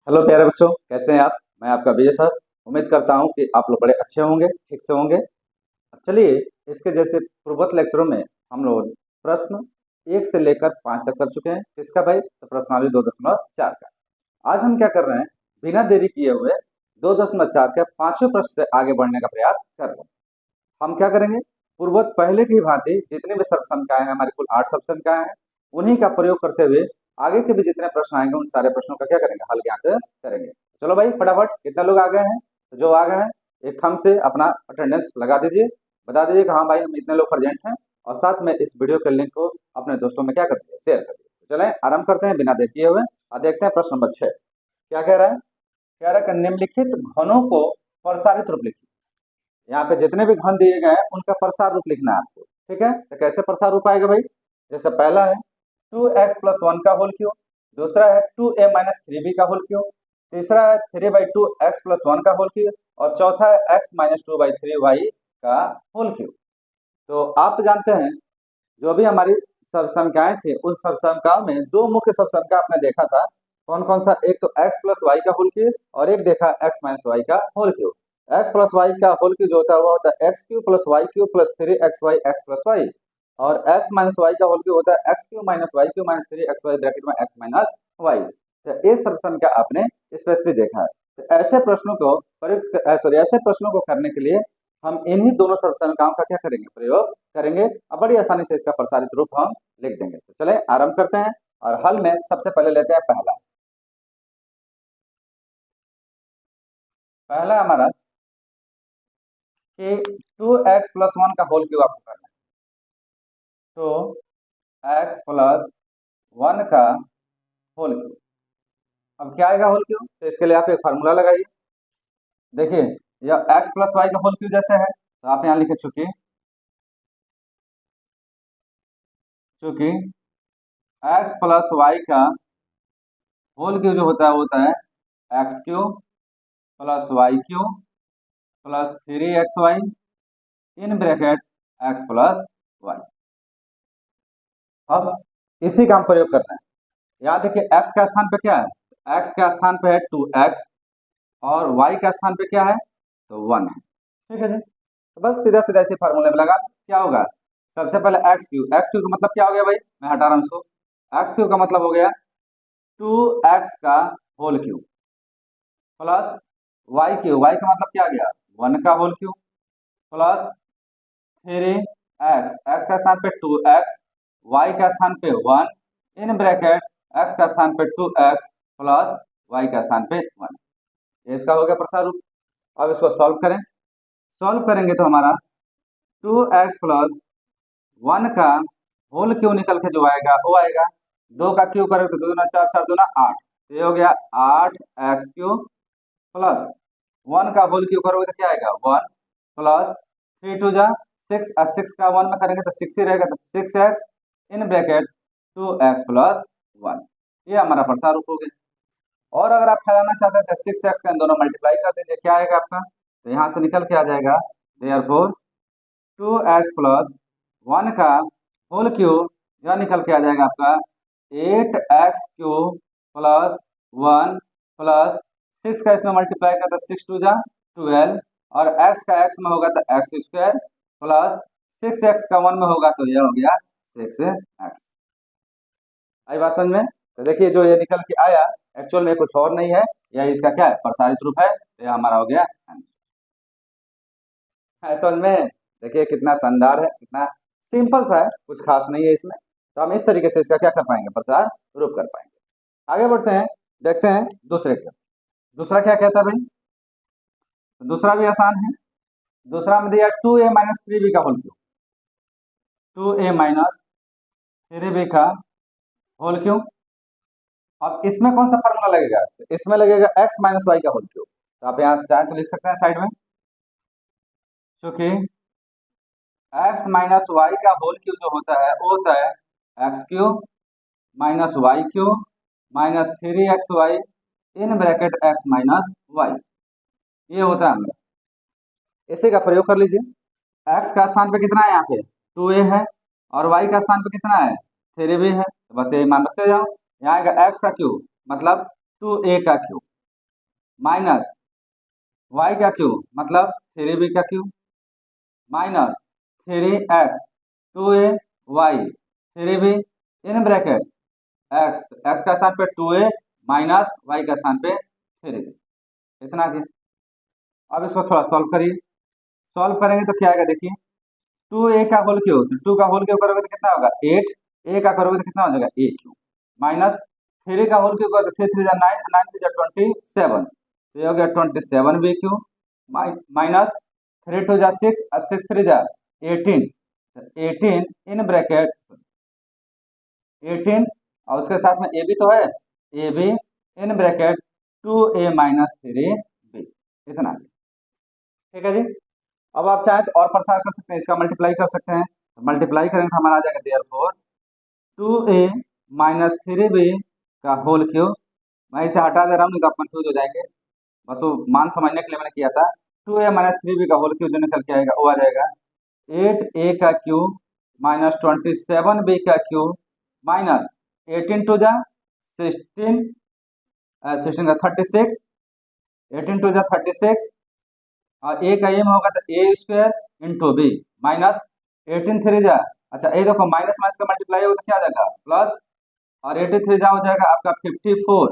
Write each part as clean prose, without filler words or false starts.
Hello प्यारे बच्चों, कैसे हैं आप। मैं आपका विजय सर। उम्मीद करता हूं कि आप लोग बड़े अच्छे होंगे, ठीक से होंगे। चलिए, इसके जैसे पूर्वत लेक्चरों में हम लोग प्रश्न 1 से लेकर 5 तक कर चुके हैं। किसका भाई? तो प्रश्नावली 2.4 का। आज हम क्या कर रहे हैं, बिना देरी किए हुए 2.4 के 5वें प्रश्न से आगे बढ़ने का प्रयास कर रहे हैं। हम क्या करेंगे, पूर्वत पहले की भांति जितने भी सब संख्याएं हैं, हमारी कुल 8 सब संख्याएं हैं, उन्हीं का प्रयोग करते हुए आगे के भी जितने प्रश्न आएंगे उन सारे प्रश्नों का क्या करेंगे, हल ज्ञात करेंगे। चलो भाई, फटाफट कितने लोग आ गए हैं? तो जो आ गए हैं, एक थंब से अपना अटेंडेंस लगा दीजिए, बता दीजिए कि हाँ भाई हम इतने लोग प्रेजेंट हैं, और साथ में इस वीडियो के लिंक को अपने दोस्तों में क्या कर दीजिए, शेयर कर दीजिए। चलें आरंभ करते हैं बिना देर किए हुए और देखते हैं प्रश्न नंबर 6 क्या कह रहा है। कह रहा है कि निम्नलिखित घनों को प्रसारित रूप लिखिए। यहाँ पे जितने भी घन दिए गए हैं उनका प्रसार रूप लिखना है आपको। ठीक है, तो कैसे प्रसार रूप आएगा भाई? जैसे पहला है 2x+1 का होल क्यूब, दूसरा है 2a-3b का होल क्यूब, तीसरा है 3/2x+1 का होल क्यूब, और चौथा है x-2/3y का होल क्यूब। तो आप जानते हैं, जो भी हमारी सब संख्याएं थी उस सब संख्याओं में दो मुख्य सब संख्या आपने देखा था। कौन कौन सा? एक तो x+y का होल क्यूब और एक देखा x-y का होल क्यूब। x+y का होल क्यूब जो होता है वो होता है x³ + y³ + 3xy x+y, और x-y का होल क्यूब होता है x³ - y³ - 3xy ब्रैकेट में x-y। तो ये सब संख्या आपने स्पेशली देखा है। तो ऐसे प्रश्नों को ऐसे प्रश्नों को करने के लिए हम इन्हीं दोनों सब संख्याओं का क्या करेंगे, प्रयोग करेंगे। अब बड़ी आसानी से इसका प्रसारित रूप हम लिख देंगे। तो चले आरंभ करते हैं, और हल में सबसे पहले लेते हैं पहला पहला हमारा कि 2x+1 का होल क्यूब आपको करना है। तो x+1 का होल क्यूब, अब क्या आएगा होल क्यूब? तो इसके लिए आप एक फार्मूला लगाइए। देखिए, यह x+y का होल क्यूब जैसे है, तो आप यहाँ लिखे चूंकि x+y का होल क्यूब जो होता है x³ + y³ + 3xy in bracket x+y। अब इसी का हम प्रयोग करना है। यहाँ देखिए, x का स्थान पे क्या है? x का स्थान पे है 2x, और y का स्थान पे क्या है? तो 1 है। ठीक है जी, तो बस सीधा सीधा इसी फार्मूले में लगा क्या होगा। सबसे पहले x³ का मतलब क्या हो गया भाई? मैं हटा रहा हूँ इसको। x³ का मतलब हो गया 2x का होल क्यूब प्लस y³ का मतलब क्या आ गया? 1 का होल क्यूब प्लस 3x का स्थान पे 2x, y का स्थान पे 1 इन ब्रैकेट x का स्थान पे 2x प्लस y का स्थान पे 1। ये इसका हो गया प्रसार रूप। अब इसको सॉल्व करें। सॉल्व करेंगे तो हमारा 2x+1 का होल क्यूब निकल के जो आएगा वो आएगा 2 का क्यूब करेंगे तो 2 दूना 4, 4 दूना 8, तो ये हो गया 8x³ प्लस 1 का होल क्यूब करोगे तो क्या आएगा 1 प्लस 3 2 जा 6, 6 का 1 में करेंगे तो 6 ही रहेगा, तो 6x इन ब्रैकेट 2x+1। ये हमारा प्रसार रूप हो गया। और अगर आप फैलाना चाहते हैं तो 6x का इन दोनों मल्टीप्लाई कर दीजिए, क्या आएगा आपका? तो यहाँ से निकल के आ जाएगा देयरफॉर 2x+1 का होल क्यूब, यह निकल के आ जाएगा आपका 8x³ प्लस 1 प्लस 6 का इसमें मल्टीप्लाई करता है 6 2 जा 12, और x का x में होगा तो x² प्लस 6x का 1 में होगा तो यह हो गया 6x। आई बात समझ में? तो देखिए, जो ये निकल के आया एक्चुअल में कुछ और नहीं है, यह इसका क्या है, प्रसारित रूप है। तो यह हमारा हो गया समझ में? देखिए कितना शानदार है, कितना सिंपल सा है, कुछ खास नहीं है इसमें। तो हम इस तरीके से इसका क्या कर पाएंगे, प्रसार रूप कर पाएंगे। आगे बढ़ते हैं, देखते हैं दूसरे का। दूसरा क्या कहता है भाई? तो दूसरा भी आसान है। दूसरा में दिया 2a-3b का होल क्यूब, 2a-3b का होल क्यूब। अब इसमें कौन सा फार्मूला लगेगा? तो इसमें लगेगा x-y का होल क्यूब। तो आप यहाँ चाहे तो लिख सकते हैं साइड में, क्योंकि x-y का होल क्यूब जो होता है वो होता है x³ - y³ - 3xy in bracket x-y। ये होता है हमारा, इसी का प्रयोग कर लीजिए। x का स्थान पे कितना है? यहाँ पे 2a है, और y का स्थान पे कितना है? 3b है। तो बस यही मान रखते जाओ। यहाँ आएगा x का क्यूब मतलब 2a का क्यूब माइनस वाई का क्यूब मतलब 3b का cube minus 3x 2a Y 3b in bracket X का स्थान पे 2a माइनस वाई का स्थान पे 3b। इतना क्या। अब इसको थोड़ा सॉल्व करिए। सॉल्व करेंगे तो क्या आएगा देखिए, 2a का होल क्यूब, तो 2 का होल क्यूब करोगे तो कितना होगा 8, a का करोगे तो कितना हो जाएगा a क्यूब माइनस 3 का होल क्यूब करोगे तो 3 3 जा 9, 9 3 जा 27, तो ये हो गया 27 b क्यूब माइनस 3 2 जा 6 और 6 3 जा 18, 18 इन ब्रैकेट 18 और उसके साथ में ए बी तो है, A be in bracket 2a minus 3b। इतना ठीक है जी। अब आप चाहें तो और प्रसार कर सकते हैं, इसका मल्टीप्लाई कर सकते हैं, तो मल्टीप्लाई करेंगे तो हमारा आ जाएगा देयरफॉर 2a माइनस 3b का होल क्यूब। मैं इसे हटा दे रहा हूँ नहीं तो आप कंफ्यूज हो जाएंगे, बस वो मान समझने के लिए मैंने किया था। 2a माइनस 3b का होल क्यूब जो निकल के आएगा वो आ जाएगा 8a का क्यूब माइनस 27b का क्यूब माइनस 18 टू जा 16, 16 का 36, 18 टू जा 36 और ए का ए में होगा तो ए स्क्वायर इंटू बी माइनस 18 3 जा, अच्छा ये देखो माइनस माइनस का मल्टीप्लाई होगा तो क्या आ जाएगा प्लस, और 83 जा हो जाएगा आपका 54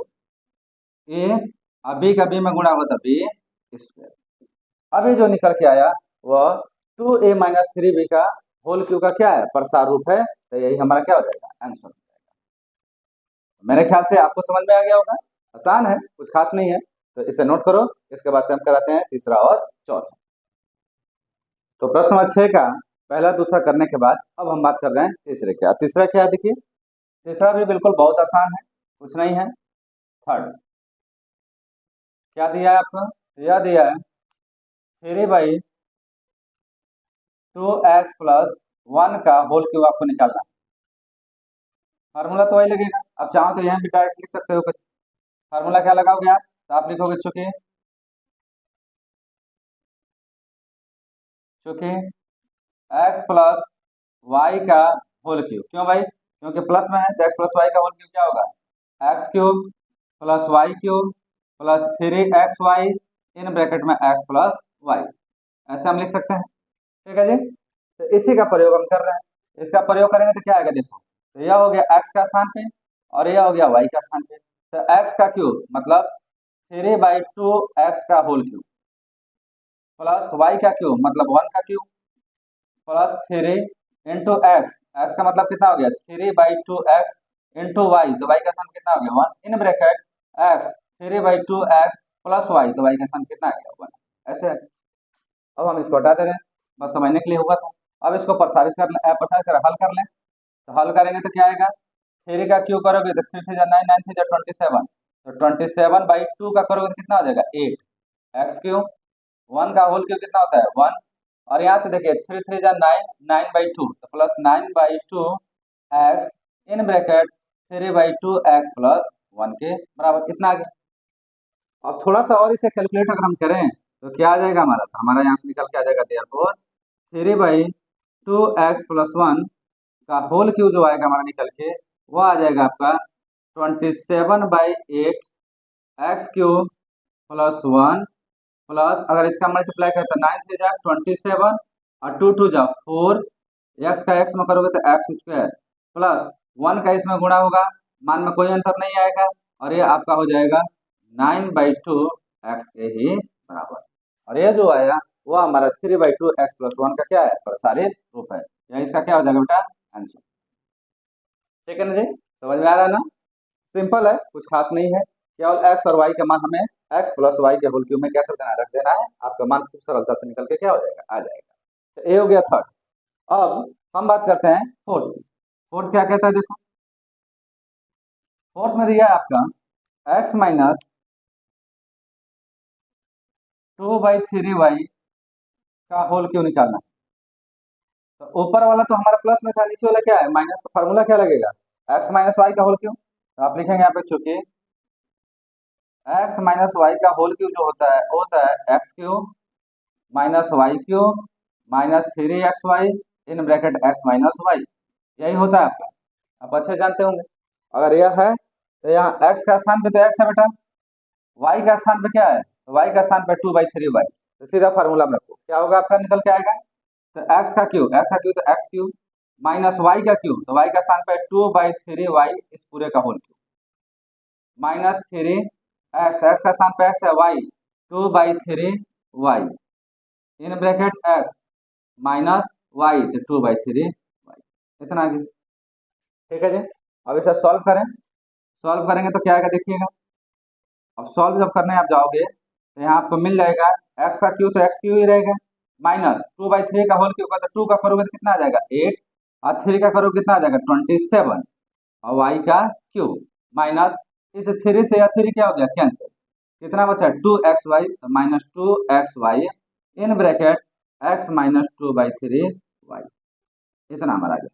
ए और बी का बी में गुणा होगा तो बी स्क्वायर। अभी जो निकल के आया वह 2a माइनस 3b का होल क्यूब का क्या है प्रसार रूप है, तो यही हमारा क्या हो जाएगा आंसर। मेरे ख्याल से आपको समझ में आ गया होगा, आसान है कुछ खास नहीं है, तो इसे नोट करो। इसके बाद से हम कराते हैं तीसरा और चौथा। तो प्रश्न नंबर 6 का पहला दूसरा करने के बाद अब हम बात कर रहे हैं तीसरे क्या। तीसरा क्या है देखिए, तीसरा भी बिल्कुल बहुत आसान है, कुछ नहीं है। थर्ड क्या दिया है आपको, यह दिया है 3/2x प्लस 1 का होल क्यूब आपको निकालना है। फार्मूला तो वही लगेगा, अब चाहो तो यहाँ भी डायरेक्ट लिख सकते हो कुछ। फार्मूला क्या लगाओगे आप, तो आप लिखोगे चूंकि x प्लस वाई का होल क्यूब, क्यों भाई, क्योंकि प्लस में है तो x प्लस वाई का होल क्यूब क्या होगा X cube plus Y cube plus 3xy in bracket में x प्लस वाई, ऐसे हम लिख सकते हैं। ठीक है जी, तो इसी का प्रयोग हम कर रहे हैं। इसका प्रयोग करेंगे तो क्या आएगा देखो, तो यह हो गया x का स्थान पे और यह हो गया y का स्थान पे, तो x का क्यूब मतलब 3/2x का होल क्यूब प्लस y का क्यूब मतलब 1 का cube plus 3 into x, x का मतलब कितना हो गया 3/2x इंटू वाई, तो वाई का स्थान कितना हो गया 1 in bracket X 3/2x plus Y, तो वाई का स्थान कितना आ गया 1, ऐसे है। अब हम इसको हटा दे रहे हैं, बस समझने के लिए हुआ था। अब इसको प्रसारित कर हल कर लें, तो हल करेंगे तो क्या आएगा 3 का क्यूब करोगे तो 3 3 जा 9, 9 3 जा 27, तो 27/2 का करोगे तो कितना हो जाएगा 8 एक्स क्यूब, 1 का होल क्यूब कितना होता है 1, और यहाँ से देखिए 3 3 जा 9, 9/2 तो plus 9/2 x in bracket 3/2 x plus 1 के बराबर, कितना आ गया। अब थोड़ा सा और इसे कैलकुलेट अगर हम करें तो क्या आ जाएगा हमारा, तो हमारा यहाँ से निकल के आ जाएगा देयरफॉर 3/2 एक्स प्लस 1 का होल क्यूब जो आएगा हमारा निकल के वो आ जाएगा आपका 27/8 एक्स क्यूब प्लस 1 प्लस, अगर इसका मल्टीप्लाई करें तो 9 3 जा 27 और 2 2 जा 4, एक्स का एक्स में करोगे तो एक्स स्क्वायर प्लस 1 का इसमें गुणा होगा, मान में कोई अंतर नहीं आएगा, और ये आपका हो जाएगा 9/2 एक्स के ही बराबर, और ये जो आया वो हमारा 3/2 एक्स प्लस 1 का क्या है प्रसारित रूप है, या इसका क्या हो जाएगा बेटा आंसर। ठीक है ना जी, समझ में आ रहा है ना, सिंपल है कुछ खास नहीं है, केवल एक्स और वाई का मान हमें एक्स प्लस वाई के होल क्यूब में क्या कर देना है रख देना है, आपका मान खूब सरलता से निकल के क्या हो जाएगा आ जाएगा। तो ये हो गया थर्ड। अब हम बात करते हैं फोर्थ की। फोर्थ क्या कहता है देखो, फोर्थ में दिया है आपका x माइनस 2/3y का होल क्यूब निकालना है। तो ऊपर वाला तो हमारा प्लस में था, नीचे वाला क्या है माइनस, तो फार्मूला क्या लगेगा x माइनस वाई का होल क्यूब, तो आप लिखेंगे यहाँ पे चूंकि x माइनस वाई का होल क्यूब जो होता है वो होता है X cube minus Y cube minus 3xy in bracket x minus Y, यही होता है आपका, आप अच्छे जानते होंगे। अगर यह है तो यहाँ x का स्थान पे तो x है बेटा, वाई का स्थान पे क्या है, वाई का स्थान पे 2/3y, तो सीधा फार्मूला में रखो, क्या होगा आपका निकल के आएगा, तो एक्स का क्यू तो एक्स क्यू माइनस वाई का क्यू, तो वाई का स्थान पे 2/3y इस पूरे का होल क्यू माइनस 3 एक्स का स्थान पे एक्स है, Y 2/3y in bracket X minus Y तो 2/3y, इतना जी, ठीक है जी। अब इसे सॉल्व करें, सॉल्व करेंगे तो क्या आएगा देखिएगा, अब सॉल्व जब करने आप जाओगे तो यहाँ आपको मिल जाएगा एक्स का क्यू तो एक्स क्यू ही रहेगा माइनस 2/3 का होल क्यू का, तो 2 का करोगे तो कितना आ जाएगा 8 और 3 का करोगे कितना आ जाएगा 27 और वाई का क्यू माइनस इस 3 से या 3 क्या हो गया कैंसिल, कितना बचा 2xy तो माइनस 2xy इन ब्रैकेट x माइनस 2/3y, इतना हमारा आ गया,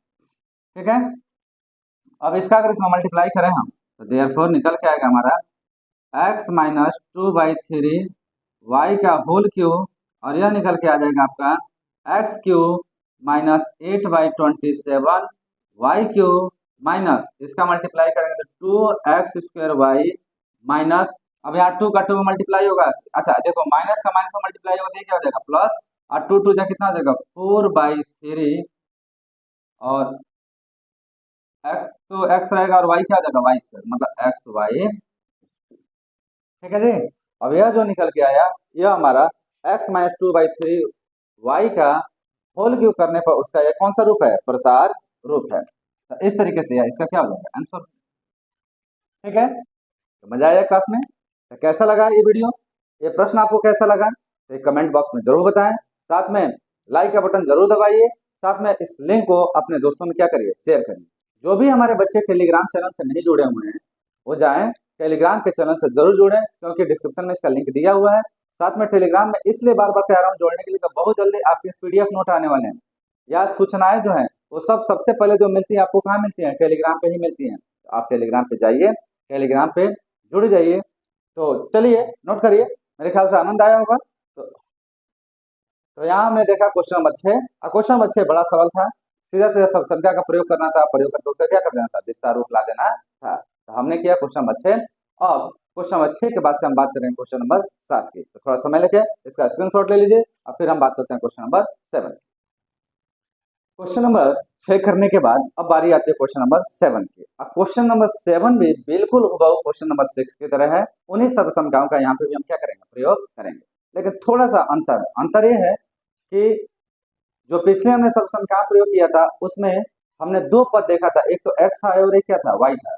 ठीक है। अब इसका अगर इसमें मल्टीप्लाई करें हम तो देयरफॉर निकल के आएगा हमारा x माइनस 2/3y का होल क्यू और यह निकल के आ जाएगा आपका x cube minus 8/27 Y cube minus इसका मल्टीप्लाई करेंगे तो 2x² माइनस, अब यहाँ 2 का 2 में मल्टीप्लाई होगा, अच्छा देखो माइनस का माइनस में मल्टीप्लाई होगा तो ये क्या हो जाएगा प्लस और 2 2 जा कितना हो जाएगा 4/3 और x तो x रहेगा और y क्या हो जाएगा y² मतलब xy, ठीक है जी। अब यह जो निकल के आया यह हमारा x माइनस 2/3y का होल क्यू करने पर उसका यह कौन सा रूप है, प्रसार रूप है, तो इस तरीके से इसका क्या हो जाएगा आंसर, ठीक है। तो मजा आया क्लास में, तो कैसा लगा ये वीडियो, ये प्रश्न आपको कैसा लगा तो ये कमेंट बॉक्स में जरूर बताएं, साथ में लाइक का बटन जरूर दबाइए, साथ में इस लिंक को अपने दोस्तों में क्या करिए शेयर करिए। जो भी हमारे बच्चे टेलीग्राम चैनल से नहीं जुड़े हुए हैं वो जाएं टेलीग्राम के चैनल से जरूर जुड़ें, क्योंकि डिस्क्रिप्शन में इसका लिंक दिया हुआ है। साथ में टेलीग्राम में इसलिए बार बार कह रहा हूँ जोड़ने के लिए, बहुत जल्दी आपके PDF नोट आने वाले हैं या सूचनाएं जो हैं वो सब सबसे पहले जो मिलती है आपको कहाँ मिलती हैं, टेलीग्राम पे ही मिलती हैं। तो आप टेलीग्राम पे जाइए, टेलीग्राम पे जुड़ जाइए। तो चलिए नोट करिए, मेरे ख्याल से आनंद आया होगा। तो यहाँ हमने देखा क्वेश्चन नंबर 6, और क्वेश्चन नंबर 6 बड़ा सरल था, सीधा सीधा सब संख्या का प्रयोग करना था, प्रयोग करके उसका क्या कर देना था विस्तार रूप ला देना था, तो हमने किया क्वेश्चन नंबर 6। अब क्वेश्चन नंबर 6 के बाद से हम बात करेंगे क्वेश्चन नंबर 7 की, तो थोड़ा समय लेके इसका स्क्रीनशॉट ले लीजिए और फिर हम बात करते हैं क्वेश्चन नंबर 7। क्वेश्चन नंबर 6 करने के बाद अब बारी आती है क्वेश्चन नंबर 7 की। अब क्वेश्चन नंबर 7 भी बिल्कुल हुबहू क्वेश्चन नंबर 6 की तरह है, उन्हीं सर्व संख्याओं का यहाँ पे भी हम क्या करेंगे प्रयोग करेंगे, लेकिन थोड़ा सा अंतर ये है कि जो पिछले हमने सर्व संख्या प्रयोग किया था उसमें हमने दो पद देखा था, एक तो x था और एक क्या था y था,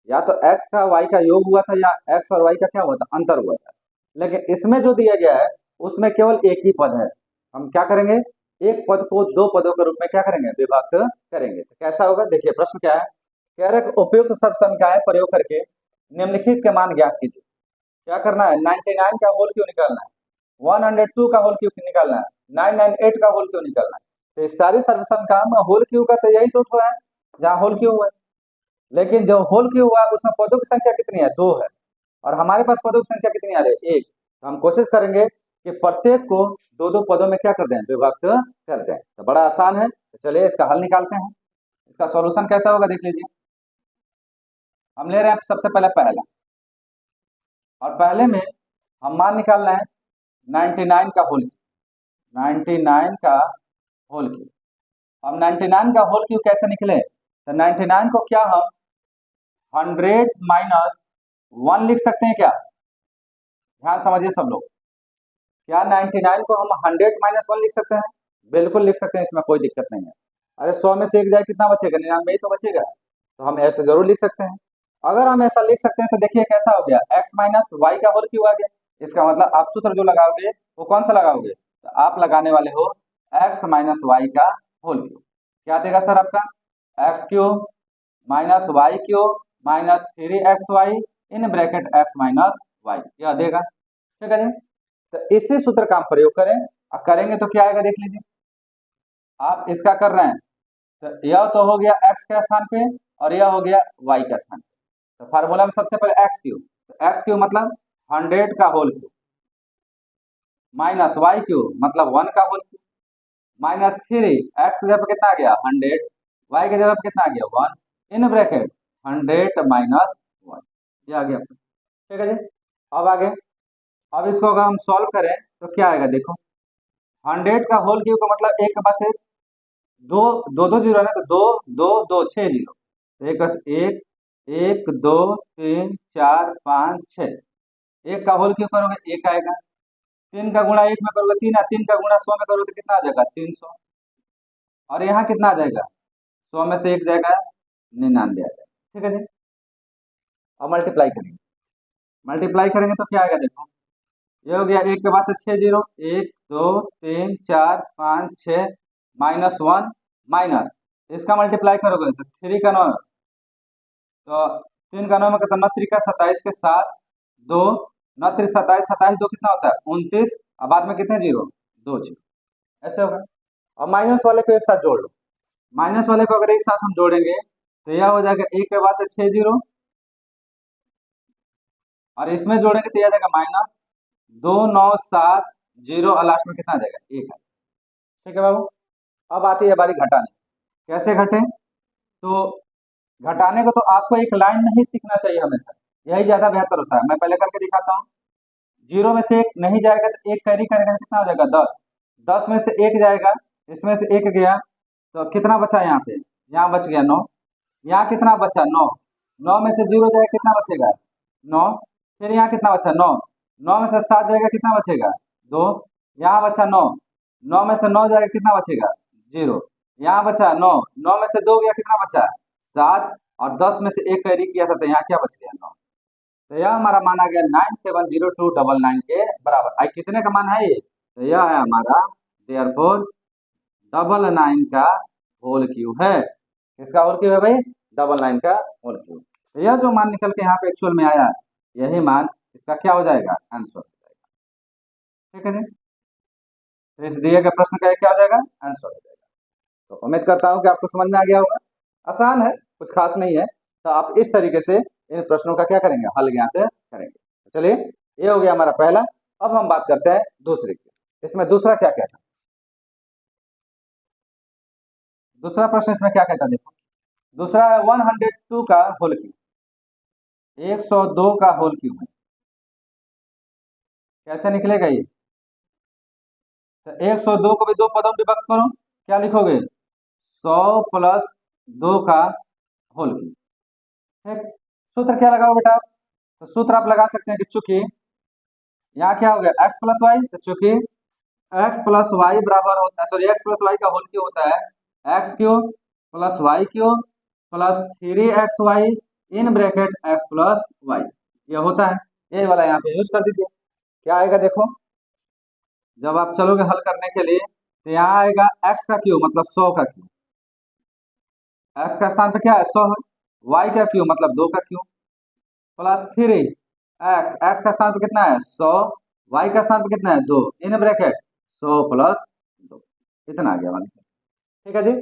या तो x का y का योग हुआ था या x और y का क्या हुआ था अंतर हुआ था। लेकिन इसमें जो दिया गया है उसमें केवल एक ही पद है, हम क्या करेंगे एक पद को दो पदों के रूप में क्या करेंगे विभक्त करेंगे। तो कैसा होगा देखिए, प्रश्न क्या है, कह रहे उपयुक्त सर्व संख्याएं प्रयोग करके निम्नलिखित के मान ज्ञात कीजिए। क्या करना है 99 का होल क्यों निकालना है, 102 का होल क्यों निकालना है, 998 का होल क्यों निकालना है। तो इस सारी सर्व संख्या में होल क्यू का तो यही तो है जहाँ होल क्यू हुआ है, लेकिन जो होल क्यू हुआ उसमें पदों की संख्या कितनी है 2 है, और हमारे पास पदों की संख्या कितनी आ रही है 1। तो हम कोशिश करेंगे कि प्रत्येक को दो दो पदों में क्या कर दें विभक्त कर दें, तो बड़ा आसान है। तो चलिए इसका हल निकालते हैं, इसका सॉल्यूशन कैसा होगा देख लीजिए। हम ले रहे हैं सबसे पहले पहला, और पहले में हम मान निकालना है 99 का होल क्यू, 99 का होल क्यू। अब 99 का होल क्यू कैसे निकले, तो 99 को क्या हम 100 माइनस 1 लिख सकते हैं क्या, ध्यान समझिए सब लोग, क्या 99 को हम 100 माइनस 1 लिख सकते हैं, बिल्कुल लिख सकते हैं, इसमें कोई दिक्कत नहीं है। अरे 100 में से एक जाए कितना बचेगा 99 ही तो बचेगा, तो हम ऐसे जरूर लिख सकते हैं। अगर हम ऐसा लिख सकते हैं तो देखिए कैसा हो गया x माइनस वाई का होल क्यू आ गया, इसका मतलब आप सूत्र जो लगाओगे वो कौन सा लगाओगे, तो आप लगाने वाले हो x माइनस वाई का होल क्यू, क्या देगा सर आपका x cube minus Y cube minus 3xy in bracket x minus Y, यह देगा, ठीक है जी। तो इसी सूत्र का हम प्रयोग करें और करेंगे तो क्या आएगा देख लीजिए, आप इसका कर रहे हैं तो यह तो हो गया x के स्थान पे और यह हो गया y का स्थान पे, तो फार्मूला में सबसे पहले एक्स क्यू, तो एक्स क्यू मतलब 100 का whole cube minus Y cube मतलब 1 का होल क्यू माइनस 3 एक्स की जगह पे कितना आ गया 100, वाई की जगह पे कितना आ गया 1 इन ब्रैकेट 100 माइनस 1, ये आ गया, ठीक है जी। अब आगे, अब इसको अगर हम सॉल्व करें तो क्या आएगा देखो, 100 का होल क्यूब का मतलब एक के पास एक, दो दो दो जीरो है ना, तो दो दो दो 6 जीरो, तो एक बस एक, एक दो तीन चार पाँच छः, एक का होल क्यूब करोगे एक आएगा, तीन का गुणा एक में करोगे तीन, तीन का गुणा 100 में करोगे तो कितना आ जाएगा 300, और यहाँ कितना आ जाएगा 100 में से एक जाएगा 99 आ जाएगा। ठीक है जी, अब मल्टीप्लाई करेंगे, मल्टीप्लाई करेंगे तो क्या आएगा देखो, ये हो गया एक के बाद से 6 जीरो, एक दो तीन चार पाँच छः, -1 माइनस, इसका मल्टीप्लाई करोगे तो 3 का 9, तो 3 का 9 में कितना 9 3 का 27 के साथ दो, 9 3 27, 27 दो कितना होता है 29, अब बाद में कितने जीरो 2 जीरो, ऐसे होगा। अब माइनस वाले को एक साथ जोड़ लो, माइनस वाले को अगर एक साथ हम जोड़ेंगे तो यह हो जाएगा एक के बाद से 6 जीरो, और इसमें जोड़ेंगे तो यह आ जाएगा -2970, और लास्ट में कितना आ जाएगा एक है। ठीक है बाबू, अब आती है बारी घटाने, कैसे घटे, तो घटाने को तो आपको एक लाइन में ही सीखना चाहिए हमेशा, यही ज्यादा बेहतर होता है। मैं पहले करके दिखाता हूँ, जीरो में से एक नहीं जाएगा तो एक कैरी करेगा तो कितना हो जाएगा 10, 10 में से एक जाएगा, इसमें से एक गया तो कितना बचा यहाँ पे, यहाँ बच गया 9, यहाँ कितना बचा 9, 9 में से जीरो जाएगा कितना बचेगा 9, फिर यहाँ कितना बचा 9, 9 में से 7 जाएगा कितना बचेगा 2, यहाँ बचा 9, 9 में से 9 जाएगा कितना बचेगा 0, यहाँ बचा 9, 9 में से 2 गया कितना बचा 7, और 10 में से एक कैरी किया था तो यहाँ क्या बच गया 9, तो यह हमारा मान आ गया 970299 के बराबर। आई कितने का मान है ये, तो यह है हमारा देयरफॉर 99 का होल क्यूब है, किसका होल क्यूब है भाई 99 का होल क्यूब। तो यह जो मान निकल के यहाँ पे एक्चुअल में आया, यही मान इसका क्या हो जाएगा आंसर हो जाएगा। ठीक है जी, तो इस दिए गए प्रश्न का क्या हो जाएगा आंसर हो जाएगा। तो उम्मीद करता हूँ कि आपको समझ में आ गया होगा, आसान है, कुछ खास नहीं है, तो आप इस तरीके से इन प्रश्नों का क्या करेंगे हल ज्ञात करेंगे। चलिए, ये हो गया हमारा पहला। अब हम बात करते हैं दूसरे की, इसमें दूसरा क्या कहता है, दूसरा प्रश्न इसमें क्या कहता है देखो, दूसरा है 102 का होल क्यूब, 102 का होल क्यूब है, कैसे निकलेगा ये, तो 102 को भी दो पदों में विभक्त करो, क्या लिखोगे 100 प्लस 2 का होल क्यूब। ठीक, सूत्र क्या लगाओ बेटा, तो सूत्र आप लगा सकते हैं कि चूंकि यहाँ क्या हो गया x प्लस वाई, तो चूंकि x प्लस वाई बराबर होता है, सॉरी x प्लस वाई का होल क्यूब होता है X cube plus Y cube plus 3xy in bracket x plus Y, ये होता है, ये वाला यहाँ पे यूज कर दीजिए। क्या आएगा देखो, जब आप चलोगे हल करने के लिए तो यहाँ आएगा x का क्यूब मतलब 100 का क्यूब, x का स्थान पे क्या है 100 है, y का क्यूब मतलब 2 का क्यूब प्लस 3x, x का स्थान पे कितना है 100, y का स्थान पे कितना है 2, इन ब्रैकेट 100 प्लस 2, इतना आ गया मान। ठीक है जी,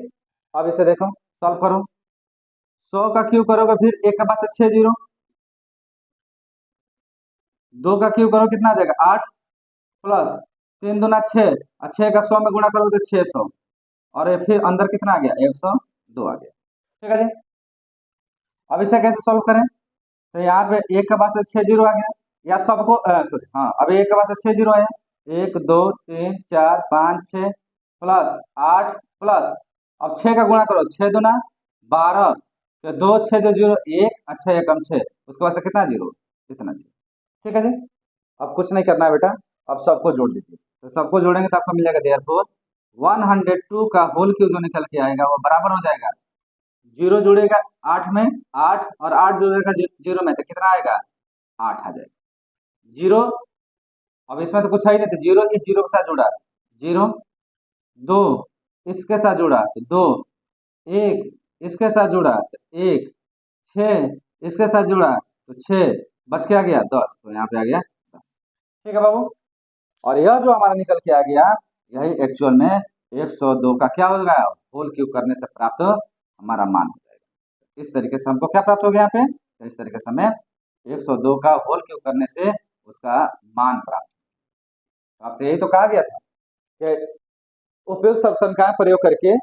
अब इसे देखो सॉल्व करो, 100 का क्यूब करोगे फिर एक के बाद से 6 जीरो, 2 का क्यूब करो कितना आ जाएगा 8 प्लस 3 दूना 6, और 6 का 100 में गुणा करोगे तो 600, और ये फिर अंदर कितना आ गया 102 आ गया। ठीक है जी, अब इसे कैसे सॉल्व करें, तो यहाँ पे एक के बाद से 6 जीरो आ गया, या सबको सॉरी हाँ, अब एक के बाद से 6 जीरो आया, 1 2 3 4 5 6 प्लस 8 प्लस, अब 6 का गुणा करो 6 दूना 12, तो 2 6 2 जीरो 1, अच्छा 1 कम 6, उसके बाद से कितना जीरो इतना जीरो। ठीक है जी, अब कुछ नहीं करना है बेटा, अब सबको जोड़ दीजिए, तो सबको जोड़ेंगे तो आपको मिलेगा देयरफॉर 102 का होल क्यूब जो निकल के आएगा वो बराबर हो जाएगा, जीरो जुड़ेगा 8 में 8, और 8 जुड़ेगा जीरो में तो कितना आएगा 8 आ जाएगा, जीरो, अब इसमें तो कुछ है ही नहीं, तो जीरो इस जीरो के साथ जुड़ा जीरो, 2 इसके साथ जुड़ा तो 2, 1 इसके साथ जुड़ा तो 1, 6 इसके साथ जुड़ा तो 6, बच के आ गया 10, तो यहाँ पे आ गया 10। ठीक है बाबू, और यह जो हमारा निकल के आ गया यही एक्चुअल में 102 का क्या हो गया होल क्यूब करने से प्राप्त हमारा मान हो जाएगा। इस तरीके से हमको क्या प्राप्त हो गया यहाँ पे, तो इस तरीके से हमें 102 का होल क्यूब करने से उसका मान प्राप्त। तो आपसे यही तो कहा गया था कि उपयुक्त सब संख्याएं प्रयोग करके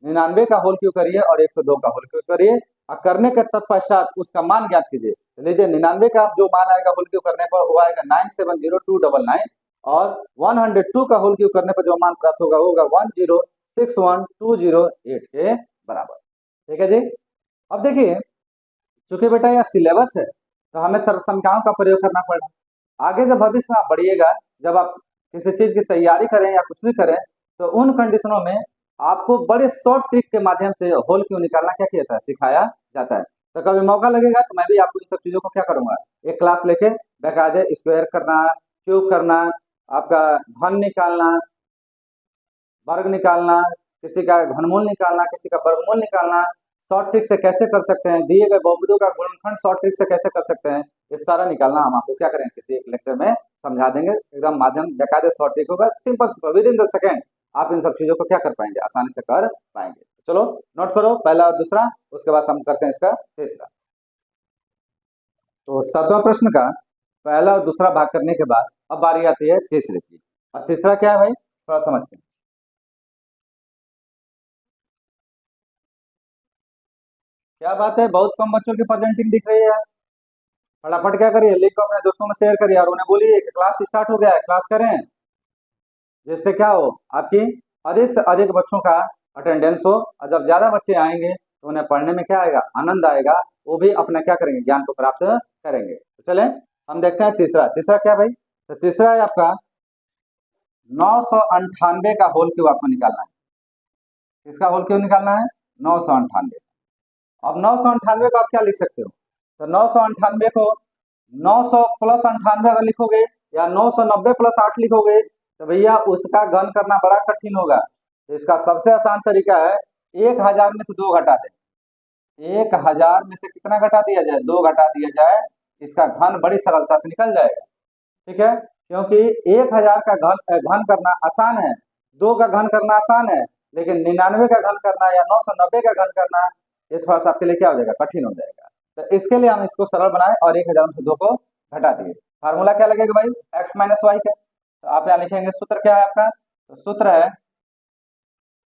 99 का होल क्यूब करिए और 102 का होल क्यूब करिए, और करने के तत्पश्चात उसका मान ज्ञात कीजिए। तो लीजिए 99 का जो मान आएगा होल क्यूब करने पर वो आएगा 970299 और 102 का होल क्यूब करने पर जो मान प्राप्त होगा वो होगा 1061208 के बराबर। ठीक है जी। अब देखिए चूंकि बेटा यह सिलेबस है तो हमें सर्व संख्याओं का प्रयोग करना पड़ेगा। आगे जब भविष्य में आप बढ़िएगा, जब आप किसी चीज की तैयारी करें या कुछ भी करें, तो उन कंडीशनों में आपको बड़े शॉर्ट ट्रिक के माध्यम से होल क्यों निकालना क्या किया जाता है, सिखाया जाता है। तो कभी मौका लगेगा तो मैं भी आपको इन सब चीजों को क्या करूंगा, एक क्लास लेके बेकायदे स्क्वायर करना, क्यूब करना, आपका घन निकालना, वर्ग निकालना, किसी का घनमूल निकालना, किसी का वर्गमूल निकालना, शॉर्ट ट्रिक से कैसे कर सकते हैं, दिए गए बहुपदों का गुणनखंड शॉर्ट ट्रिक से कैसे कर सकते हैं, ये सारा निकालना हम आपको क्या करेंगे किसी एक लेक्चर में समझा देंगे। एकदम माध्यम बेकायदे शॉर्ट ट्रिक होगा, simple with in the second आप इन सब चीजों को क्या कर पाएंगे, आसानी से कर पाएंगे। चलो नोट करो पहला और दूसरा, उसके बाद हम करते हैं इसका तीसरा। तो 7वां प्रश्न का पहला और दूसरा भाग करने के बाद अब बारी आती है तीसरे की। और तीसरा क्या है भाई, थोड़ा समझते हैं। क्या बात है, बहुत कम बच्चों की प्रेजेंटिंग दिख रही है। फटाफट क्या करिए, लिंक को अपने दोस्तों में शेयर करिए और उन्हें बोलिए कि क्लास स्टार्ट हो गया है, क्लास करें, जिससे क्या हो आपकी अधिक से अधिक बच्चों का अटेंडेंस हो। और जब ज्यादा बच्चे आएंगे तो उन्हें पढ़ने में क्या आएगा, आनंद आएगा, वो भी अपना क्या करेंगे, ज्ञान को प्राप्त करेंगे। तो चले हम देखते हैं तीसरा। तीसरा क्या भाई, तो तीसरा है आपका 998 का होल क्यूब आपको निकालना है। किसका होल क्यूब निकालना है, 998। अब 998 को आप क्या लिख सकते हो, तो 998 को 900 प्लस 98 अगर लिखोगे या 990 प्लस 8 लिखोगे तो भैया उसका घन करना बड़ा कठिन होगा। तो इसका सबसे आसान तरीका है 1000 में से 2 घटा दें। 1000 में से कितना घटा दिया जाए, 2 घटा दिया जाए, इसका घन बड़ी सरलता से निकल जाएगा। ठीक है, क्योंकि 1000 का घन करना आसान है, 2 का घन करना आसान है, लेकिन 99 का घन करना या 990 का घन करना ये थोड़ा सा आपके लिए क्या हो जाएगा, कठिन हो जाएगा। तो इसके लिए हम इसको सरल बनाए और 1000 में से 2 को घटा दिए। फार्मूला क्या लगेगा भाई, x माइनस वाई का। तो आप यहाँ लिखेंगे सूत्र क्या है आपका, तो सूत्र है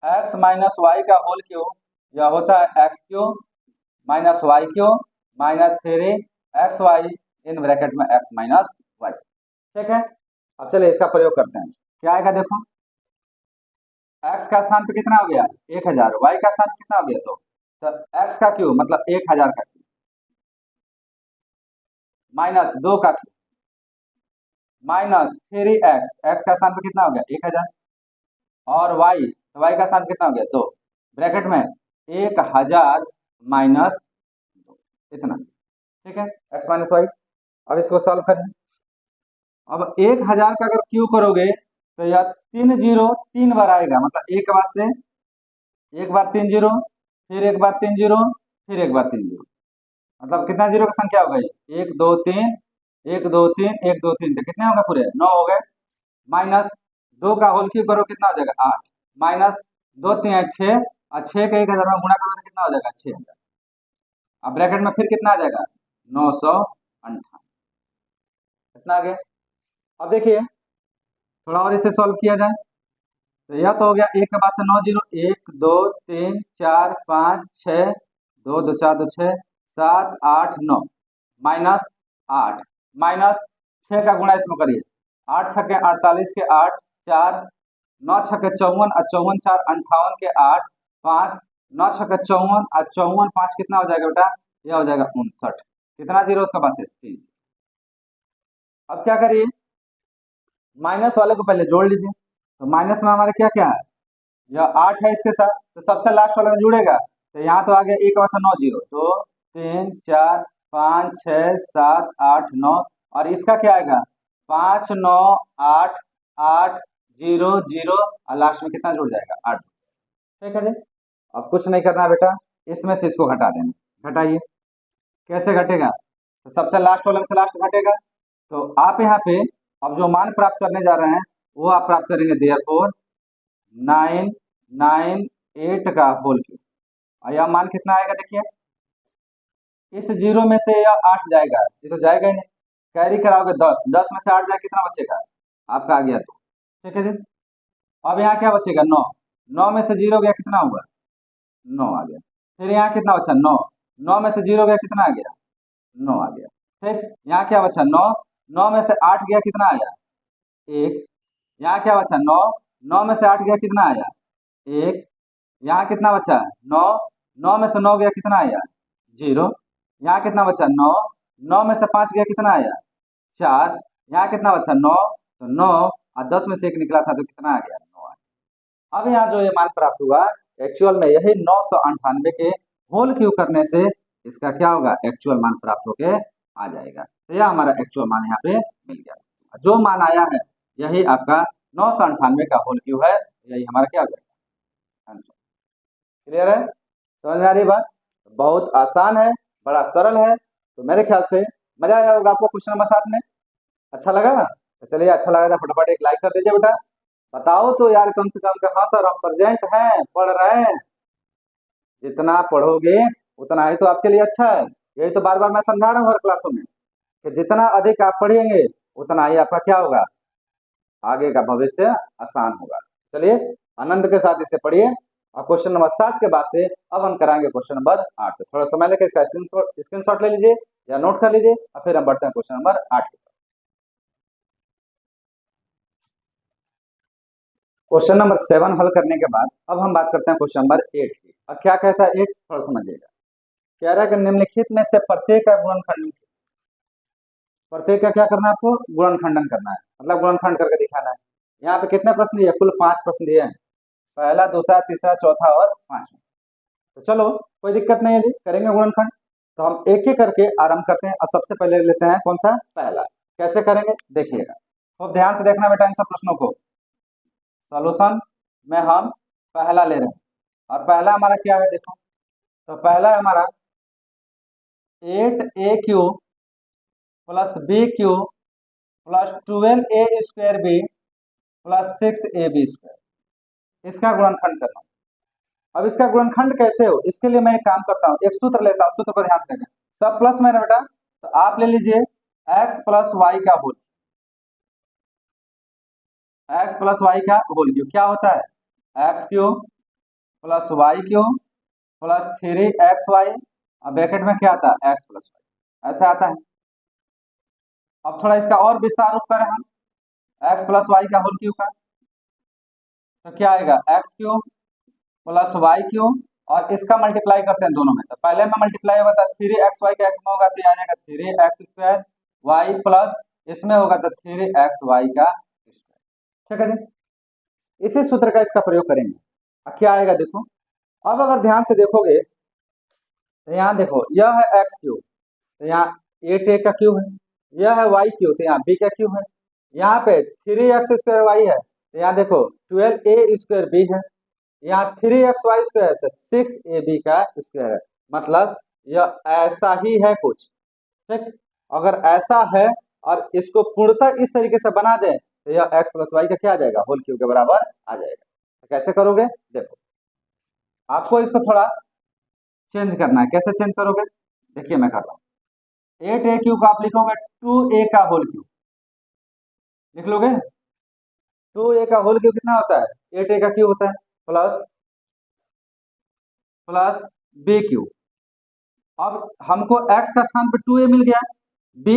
x माइनस वाई का होल क्यूब, यह होता है X cube minus Y cube minus 3xy in bracket में x माइनस वाई। ठीक है, अब चलिए इसका प्रयोग करते हैं। क्या आएगा देखो, x का स्थान पे कितना हो गया 1000, y का स्थान कितना हो गया 2, तो x का क्यूब मतलब 1000 का क्यूब माइनस 2 का क्यूब माइनस 3x, x का स्थान पे कितना हो गया 1000 और y, तो y का स्थान कितना हो गया 2, ब्रैकेट में 1000 माइनस 2 इतना। ठीक है, x माइनस वाई। अब इसको सॉल्व करें। अब 1000 का अगर क्यूब करोगे तो यह 3 जीरो 3 बार आएगा, मतलब एक बार से एक बार 3 जीरो, फिर एक बार 3 जीरो, फिर एक बार 3 जीरो, मतलब कितना जीरो की संख्या हो गई, 1 2 3 1 2 3 1 2 3, तो कितने हो गए पूरे 9 हो गए। माइनस 2 का होल क्यूब करो कितना हो जाएगा 8, माइनस 2 3 6, और 6 के 1000 में गुणा करोगे तो कितना हो जाएगा 6000। अब ब्रैकेट में फिर कितना आ जाएगा 958, कितना आ गया। अब देखिए थोड़ा और इसे सॉल्व किया जाए, तो यह तो हो गया 1 के बाद से 9 जीरो, 1 2 3 4 5 6, 2 2 4 2 6 7 8 9, माइनस 8, माइनस 6 का गुणा इसमें करिए, 8 छक्के 48 के 8, 4 9 छक्के 54 और 54 4 58 के 8, 5 9 छक्के 54 और 54 5 कितना हो जाएगा बेटा, यह हो जाएगा 59। कितना जीरो उसके पास है 3। अब क्या करिए, माइनस वाले को पहले जोड़ लीजिए, तो माइनस में हमारे क्या क्या है, यह 8 है इसके साथ, तो सबसे लास्ट वाले में जुड़ेगा, तो यहाँ तो आ गया 1 से 9 जीरो, तो 3 4 5 6 7 8 9, और इसका क्या आएगा 5 9 8 8 0 0, और लास्ट में कितना जुड़ जाएगा 8। ठीक है जी, अब कुछ नहीं करना बेटा, इसमें से इसको घटा देना। घटाइए, कैसे घटेगा, तो सबसे लास्ट वाले में से लास्ट घटेगा, तो आप यहाँ पे अब जो मान प्राप्त करने जा रहे हैं वो आप प्राप्त करेंगे देयरफॉर 998 का होल क्यूब। और यह मान कितना आएगा देखिए, इस जीरो में से यह 8 जाएगा, ये तो जाएगा ही नहीं, कैरी कराओगे 10, 10 में से 8 जाए कितना बचेगा आपका आ गया 2। ठीक है जी, अब यहाँ क्या बचेगा 9, 9 में से जीरो गया कितना हुआ 9 आ गया, फिर यहाँ कितना बचा 9, 9 में से 0 गया कितना आ गया? 9 आ गया। ठीक, यहाँ क्या बचा? 9। 9 में से 8 गया कितना आया? 1। यहाँ क्या बचा? 9। 9 में से 8 गया कितना आया? 1। यहाँ कितना बचा? 9। 9 में से 9 गया कितना आया? 0। यहाँ कितना बचा? 9। 9 में से 5 गया कितना आया? 4। यहाँ कितना बचा? 9। तो 9 और 10 में से 1 निकला था तो कितना आ गया? 9 आ गया। अब यहाँ जो ये मान प्राप्त हुआ एक्चुअल में यही 998 के होल क्यू करने से इसका क्या होगा? एक्चुअल मान प्राप्त होके आ जाएगा। तो यह हमारा एक्चुअल मान यहाँ पे मिल गया। जो मान आया है यही आपका 998 का होल क्यू है, यही हमारा क्या हो जाएगा? आंसर। क्लियर है? समझ में आ रही बात? बहुत आसान है, बड़ा सरल है। तो मेरे ख्याल से मजा आया होगा आपको क्वेश्चन नंबर 7 में। अच्छा लगा ना? तो चलिए, अच्छा लगा था फटाफट एक लाइक कर दीजिए बेटा। बताओ तो यार कम से कम कि हाँ सर हम प्रेजेंट हैं, पढ़ रहे हैं। जितना पढ़ोगे उतना ही तो आपके लिए अच्छा है। यही तो बार बार मैं समझा रहा हूँ हर क्लासों में कि जितना अधिक आप पढ़ेंगे उतना ही आपका क्या होगा? आगे का भविष्य आसान होगा। चलिए आनंद के साथ इसे पढ़िए। और क्वेश्चन नंबर 7 के बाद से अब हम कराएंगे क्वेश्चन नंबर 8। तो थोड़ा समय लेकर इसका स्क्रीनशॉट ले लीजिए या नोट कर लीजिए और फिर हम बढ़ते हैं क्वेश्चन नंबर 8 की। क्वेश्चन नंबर 7 हल करने के बाद अब हम बात करते हैं क्वेश्चन नंबर 8 की। अब क्या कहता है 8, थोड़ा समझिएगा। कह रहा है कि निम्नलिखित में से प्रत्येक का गुणनखंड, प्रत्येक का क्या करना है आपको? गुणनखंडन करना है, मतलब गुणनखंड करके दिखाना है। यहाँ पे कितने प्रश्न दिए? कुल 5 प्रश्न दिए हैं। पहला, दूसरा, तीसरा, चौथा और 5वां। तो चलो कोई दिक्कत नहीं है जी, करेंगे गुणनखंड। तो हम एक एक करके आरंभ करते हैं और सबसे पहले लेते हैं कौन सा? पहला। कैसे करेंगे देखिएगा, खूब ध्यान से देखना बेटा इन सब प्रश्नों को। सॉल्यूशन में हम पहला ले रहे हैं और पहला हमारा क्या है देखो। तो पहला हमारा 8a³ plus b³ plus 12a² plus 6ab², इसका गुणनखंड करना। अब इसका गुणनखंड कैसे हो, इसके लिए मैं एक काम करता हूँ, एक सूत्र लेता हूँ। सूत्र पर ध्यान से देखें, सब प्लस में है बेटा। तो आप ले लीजिए x प्लस वाई का होल। x प्लस वाई का होल क्यों क्या होता है? x³ plus y³ plus 3xy और ब्रैकेट में क्या आता है? x प्लस वाई, ऐसा आता है। अब थोड़ा इसका और विस्तार रूप करें हम x प्लस वाई का होल क्यू का, तो क्या आएगा? x³ प्लस y³ और इसका मल्टीप्लाई करते हैं दोनों में। तो पहले में मल्टीप्लाई होगा तो 3xy का x में होगा तो आ जाएगा 3x² y प्लस इसमें होगा तो 3xy का स्क्वायर। ठीक है जी, इसी सूत्र का इसका प्रयोग करेंगे। अब क्या आएगा देखो। अब अगर ध्यान से देखोगे तो यहाँ देखो, यह है x³ तो यहाँ 8a का क्यूब है, यह है y³ तो यहाँ b का क्यूब है, यहाँ पे 3x² y है तो यहाँ देखो 12a² b है, यहाँ 3xy² तो 6ab का स्क्वायर है। मतलब यह ऐसा ही है कुछ। ठीक, अगर ऐसा है और इसको पूर्णतः इस तरीके से बना दें तो यह x प्लस वाई का क्या आ जाएगा? होल क्यूब के बराबर आ जाएगा। तो कैसे करोगे देखो, आपको इसको थोड़ा चेंज करना है। कैसे चेंज करोगे देखिए मैं कर रहा हूँ। 8a³ का आप लिखोगे 2a का होल क्यूब, लिख लोगे। 2a का होल क्यूब कितना होता है? 8a का क्यूब होता है प्लस प्लस b³। अब हमको x का स्थान पे 2a मिल गया, b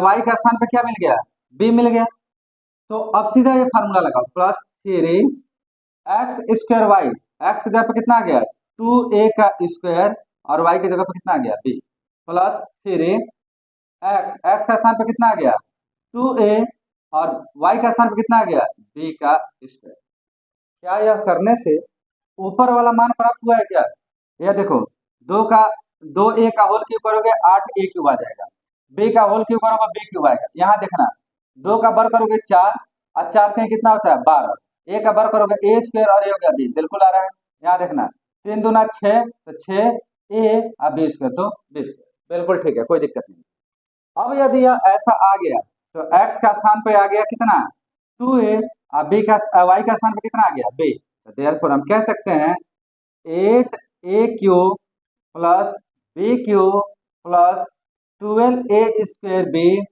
y का स्थान पे क्या मिल गया? b मिल गया। तो अब सीधा ये फार्मूला लगाओ, प्लस 3x² y, x की जगह पे कितना आ गया? 2a का स्क्वायर और y की जगह पे कितना आ गया? b प्लस 3x का स्थान पे कितना आ गया? 2a और y का स्थान पे कितना आ गया? b का स्क्वायर। क्या यह करने से ऊपर वाला मान प्राप्त हुआ है क्या? यह देखो, 2a का होल क्यूब करोगे 8a³ आ जाएगा, b का होल क्यूब करोगे b³ आएगा। यहाँ देखना 2 का वर्ग करोगे 4 और 4 से कितना होता है? 12। a का वर्ग करोगे a² और ये हो गया b, बिल्कुल आ रहा है। यहाँ देखना 3 दूना 6 तो 6a और b² तो b², बिल्कुल ठीक है, कोई दिक्कत नहीं। अब यदि यह ऐसा आ गया तो x का स्थान पे आ गया कितना? 2a और b का y का स्थान पे कितना आ गया? b। तो देयरफॉर हम कह सकते हैं 8a³ plus b³ plus 12a² b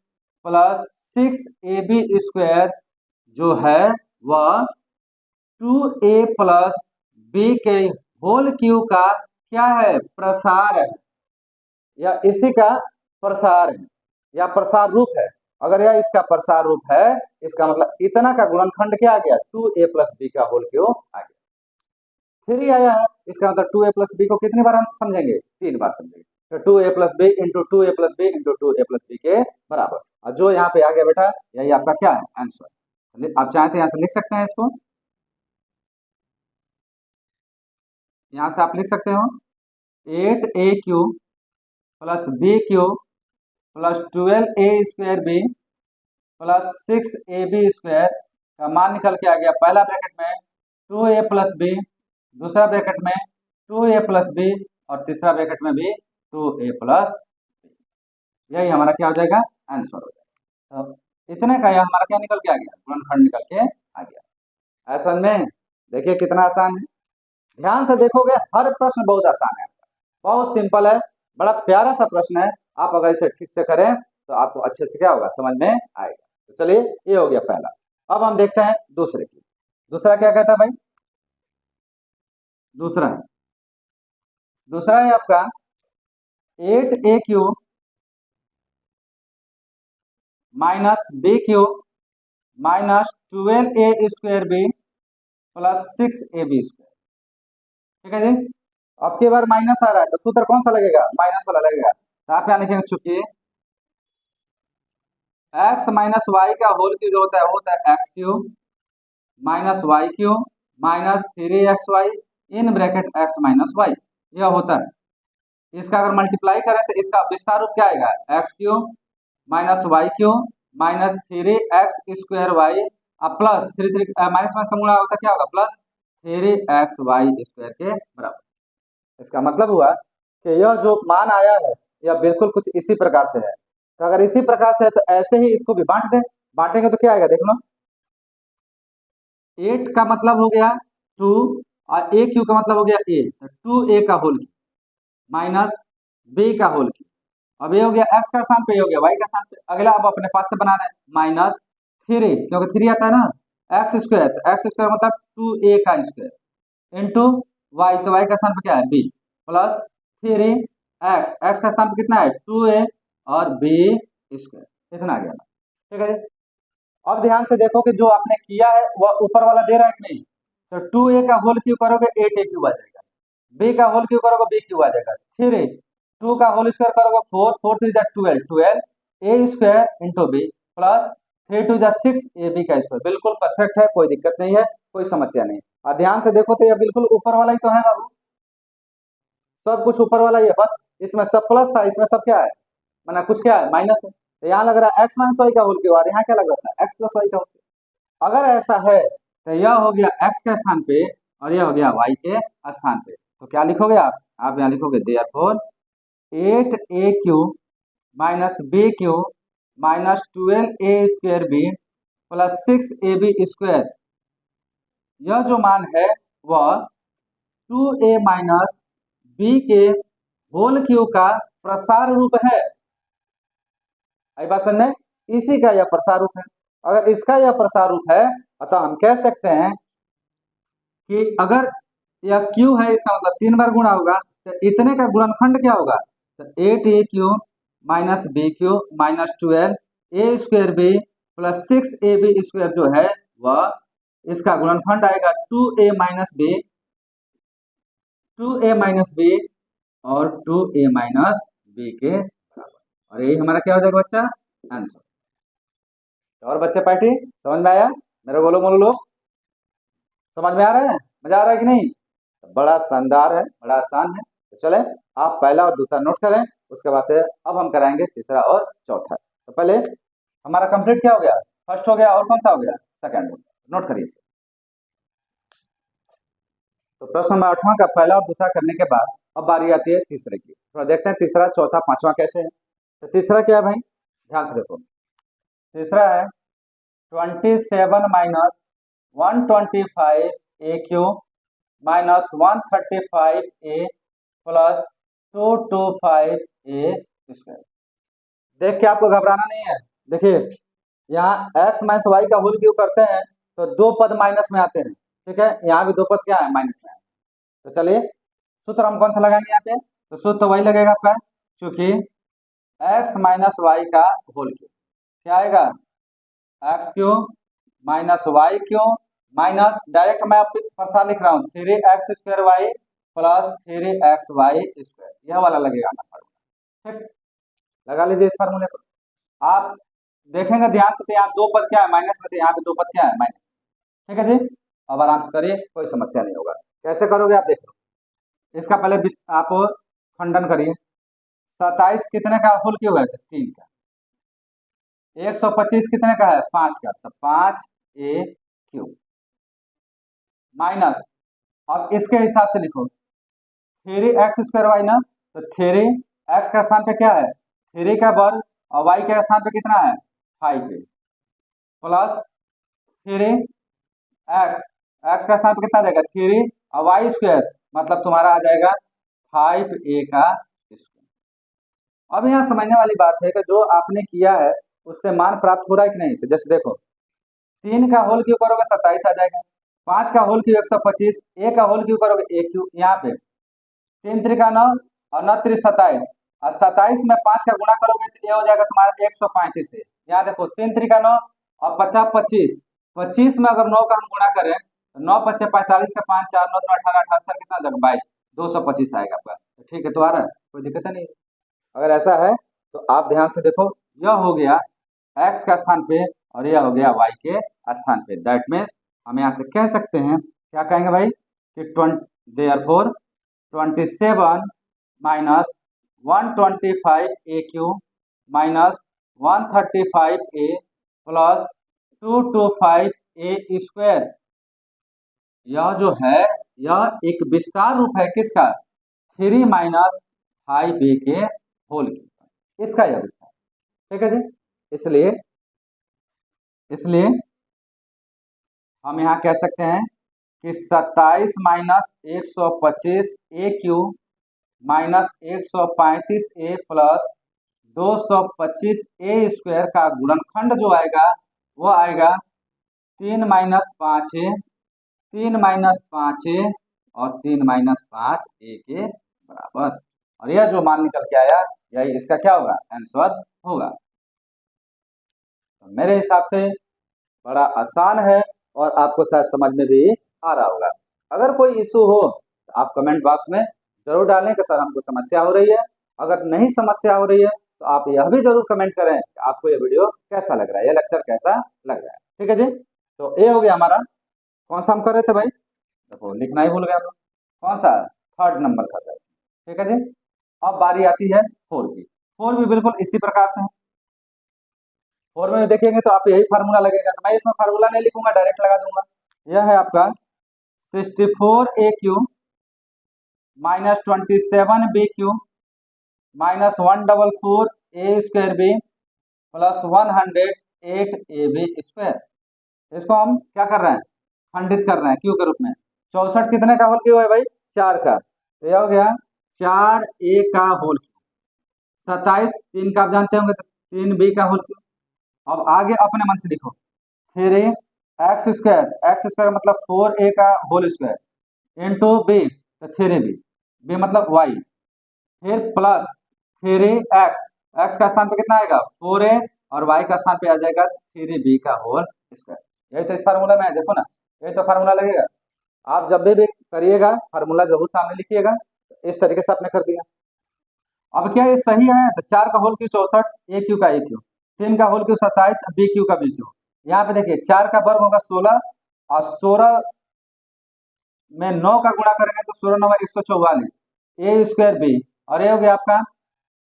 plus 6ab² जो है वह 2a प्लस b के होल क्यूब का क्या है? प्रसार है। या इसी का प्रसार है या प्रसार रूप है। अगर यह इसका प्रसार रूप है, इसका मतलब इतना का गुणनखंड क्या आ गया, 2a+b का होल क्यूब आ गया। 3 आया है, इसका मतलब 2a+b को कितनी बार हम समझेंगे, 3 बार समझेंगे। तो 2a+b into 2a+b into 2a+b के बराबर। और जो यहाँ पे आ गया बेटा, यही आपका क्या है, आंसर। आप चाहे तो यहाँ से लिख सकते हैं इसको, यहाँ से आप लिख सकते हो 8a³ plus b³ plus 12a² b plus 6ab² का मान निकल के आ गया पहला ब्रैकेट में 2a+b, दूसरा ब्रैकेट में 2a+b और तीसरा ब्रैकेट में भी 2a+b। यही हमारा क्या हो जाएगा, आंसर हो जाएगा। तो इतने का यह हमारा क्या निकल के आ गया, गुणनखंड निकल के आ गया। ऐसा में देखिए कितना आसान है, ध्यान से देखोगे हर प्रश्न बहुत आसान है, बहुत सिंपल है, बड़ा प्यारा सा प्रश्न है। आप अगर इसे ठीक से करें तो आपको अच्छे से क्या होगा, समझ में आएगा। तो चलिए ये हो गया पहला। अब हम देखते हैं दूसरे की। दूसरा क्या कहता है भाई, दूसरा है आपका 8a³ minus b³ minus 12a² plus 6ab²। ठीक है जी। अब की बार माइनस आ रहा है तो सूत्र कौन सा लगेगा, माइनस वाला लगेगा। तो आप यहाँ लिखेंगे चूंकि x माइनस वाई का होल क्यूब जो होता है x³ minus y³ minus 3xy in bracket x minus Y, यह होता है। इसका अगर मल्टीप्लाई करें तो इसका विस्तार रूप क्या आएगा, x³ minus y³ minus 3x² y plus 3 minus minus का मूल होता क्या होगा, प्लस 3xy² के बराबर। इसका मतलब हुआ कि यह जो मान आया है यह बिल्कुल कुछ इसी प्रकार से है। तो अगर इसी प्रकार से है तो ऐसे ही इसको भी बांट दें, बांटेंगे तो क्या आएगा देख लो, 8 का मतलब हो गया 2 और a³ का मतलब हो गया a, तो 2a का होल माइनस b का होल क्यूब। अब ये हो गया x का स्थान पे, ये हो गया y का स्थान पे। अगला अब अपने पास से बना रहे हैं माइनस 3, क्योंकि 3 आता है ना, x² तो x² मतलब 2a का स्क्वायर इंटू y, तो y का स्थान पे क्या है b, प्लस 3x, x का स्थान पे कितना है 2a और b², इतना आ गया। ठीक है। अब ध्यान से देखो कि जो आपने किया है वह ऊपर वाला दे रहा है कि नहीं, तो 2a का होल क्यूब करोगे 8a³ आ जाएगा, b का होल क्यूब करोगे b³ आ जाएगा, 2 का होल स्क्वायर करोगे 4 3 12 a² into b plus 3 2 6ab का स्क्वायर। बिल्कुल परफेक्ट है, कोई दिक्कत नहीं है, कोई समस्या नहीं। और ध्यान से देखो तो यह बिल्कुल ऊपर वाला ही तो है बाबू, सब कुछ ऊपर वाला ही है, बस इसमें सब प्लस था, इसमें सब क्या है, माना कुछ क्या है, माइनस है। तो यहाँ लग रहा है x माइनस वाई का होल क्यूब, और यहाँ क्या लग रहा था x प्लस वाई का होल क्यूब। अगर ऐसा है तो यह हो गया x के स्थान पे और यह हो गया y के स्थान पे। तो क्या लिखोगे आप यहाँ लिखोगे therefore 8a³ minus b³ minus 12a² b plus 6ab², यह जो मान है वह 2a माइनस b के होल क्यूब का प्रसार रूप है। आई बात समझ में, इसी का यह प्रसार रूप है। अगर इसका यह प्रसार रूप है तो हम कह सकते हैं कि अगर यह q है, इसका मतलब 3 बार गुणा होगा, तो इतने का गुणनखंड क्या होगा, तो 8a³ minus b³ minus 12a² b plus 6ab² जो है वह इसका गुणनखंड आएगा 2a माइनस b और 2a माइनस b के बराबर। और यही हमारा क्या हो जाएगा बच्चा, आंसर। और बच्चे पार्टी समझ में आया, मेरे बोलो लोग, समझ में आ रहा है, मजा आ रहा है कि नहीं, बड़ा शानदार है, बड़ा आसान है। तो चले आप पहला और दूसरा नोट करें, उसके बाद से अब हम कराएंगे तीसरा और चौथा। तो पहले हमारा कंप्लीट क्या हो गया, फर्स्ट हो गया, और कौन सा हो गया, सेकंड हो गया। नोट करिए इसे। तो प्रश्न नंबर 8वां का पहला और दूसरा करने के बाद अब बारी आती है तीसरे की। थोड़ा देखते हैं तीसरा चौथा पांचवा कैसे है। तो तीसरा क्या है भाई, ध्यान से देखो, तीसरा है 27 minus 125a³ minus 135a plus 225a²। देख के आपको घबराना नहीं है। देखिए यहाँ x माइनस वाई का होल क्यूब करते हैं तो 2 पद माइनस में आते हैं, ठीक है, यहाँ भी 2 पद क्या है, माइनस में है। तो चलिए सूत्र हम कौन सा लगाएंगे यहाँ पे, तो सूत्र तो वही लगेगा आपका चूंकि x माइनस वाई का होल क्यूब क्या आएगा, x cube minus Y cube minus, direct मैं आप फंसा लिख रहा हूँ, 3x² Y plus 3xy square, यह वाला लगेगा ना फार्मूला। ठीक, लगा लीजिए इस फार्मूले को। आप देखेंगे ध्यान से तो यहाँ दो पद क्या है माइनस में, तो यहाँ पे दो पद क्या है माइनस। ठीक है जी, अब आराम से करिए, कोई समस्या नहीं होगा। कैसे करोगे आप देख लो, इसका पहले आप खंडन करिए। 27 कितने का होल क्यूब है, 3 का। 125 कितने का है, 5 का, तो 5a क्यूब माइनस, अब इसके हिसाब से लिखो 3x² वाई ना, तो 3x का स्थान पे क्या है 3 का वर्ग और y के स्थान पे कितना है 5 प्लस 3x, x का स्थान पे कितना आ जाएगा 3 और वाई स्क्वायर, मतलब तुम्हारा आ जाएगा 5a का स्क्वायर। अब यहाँ समझने वाली बात है कि जो आपने किया है उससे मान प्राप्त हो रहा है कि नहीं। तो जैसे देखो 3 का होल क्यूब करोगे 27 आ जाएगा, 5 का होल क्यूब 125, a का होल क्यूब करोगे a क्यूब, यहाँ पे 3 त्रिका 9 और 9 त्रिक 27, और 27 में 5 का गुणा करोगे तो ये हो जाएगा तुम्हारा 135 है। यहाँ देखो 3 त्रिका 9 और 50 25, 25 में अगर 9 का हम गुणा करें तो 9 5 45 का 5 4 9 18 18 कितना हो जाएगा 22, 225 आएगा आपका। तो ठीक है, तो आ रहा है, कोई दिक्कत नहीं। अगर ऐसा है तो आप ध्यान से देखो, यह हो गया x का स्थान पे और यह हो गया y के स्थान पे। दैट मीन्स हम यहाँ से कह सकते हैं, क्या कहेंगे भाई कि therefore 27 minus 125a cube minus 135a plus 225a square, यह जो है यह एक विस्तार रूप है किसका 3 माइनस 5a के होल क्यूब, इसका यह विस्तार। ठीक है जी, इसलिए हम यहाँ कह सकते हैं कि 27 minus 125 a cube minus 135a plus 225a square का गुणनखंड जो आएगा वो आएगा 3 माइनस 5a, 3 माइनस 5a और 3 माइनस 5a के बराबर, और यह जो मान निकल के आया यही इसका क्या होगा आंसर होगा। तो मेरे हिसाब से बड़ा आसान है और आपको शायद समझ में भी आ रहा होगा। अगर कोई इशू हो तो आप कमेंट बॉक्स में जरूर डालें कि सर हमको समस्या हो रही है। अगर नहीं समस्या हो रही है तो आप यह भी जरूर कमेंट करें कि आपको ये वीडियो कैसा लग रहा है, ये लेक्चर कैसा लग रहा है। ठीक है जी, तो ये हो गया हमारा, कौन सा हम कर रहे थे भाई, देखो लिखना ही भूल गया हम लोग, कौन सा 3rd नंबर कर रहे थे। ठीक है जी, अब बारी आती है 4 की। 4 भी बिल्कुल इसी प्रकार से है। 4 में देखेंगे तो आप यही फार्मूला लगेगा, तो मैं इसमें फार्मूला नहीं लिखूंगा, डायरेक्ट लगा दूंगा। यह है आपका 64a cube minus 27b cube minus 144a square B plus 108ab square. इसको हम क्या कर रहे हैं खंडित कर रहे हैं क्यू के रूप में। 64 कितने का होल क्यूब है भाई 4 का, तो यह हो गया 4a का होल क्यूब, 27 3 का आप जानते होंगे तो 3b का होल क्यूब। अब आगे अपने मन से लिखो 3x स्क्वायर मतलब 4a का होल स्क्वायर इंटू b, तो 3b, b मतलब y, फिर प्लस 3x, x का स्थान पे कितना आएगा 4a और y का स्थान पे आ जाएगा 3b का होल स्क्वायर। यही तो इस फार्मूला में है, देखो ना यही तो फार्मूला लगेगा। आप जब भी करिएगा फार्मूला जरूर सामने लिखिएगा। इस तरीके से आपने कर दिया। अब क्या ये सही है, तो 4 का होल क्यूब 64, a क्यू का a क्यू, 3 का होल क्यूब 27, b क्यू का b क्यू। यहाँ पे देखिए 4 का वर्ग होगा 16 और 16 में 9 का गुणा करेंगे तो 16 9 144 a स्क्वायर b, और ये हो गया आपका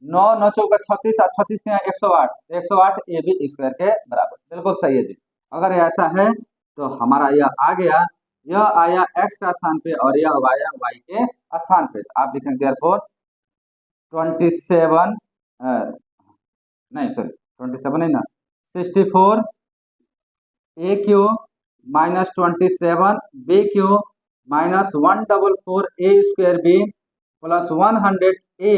9 9 चौका 36 और 36 108, 108 ए बी स्क्वायर के बराबर। बिल्कुल सही है जी। अगर ऐसा है तो हमारा यह आ गया, यह आया x का स्थान पे और यह आया y के स्थान पे। आप लिखेंगे देयरफॉर 27 नहीं सॉरी 27 नहीं ना 64 A cube minus 27 B cube minus 144 A square B plus 100 A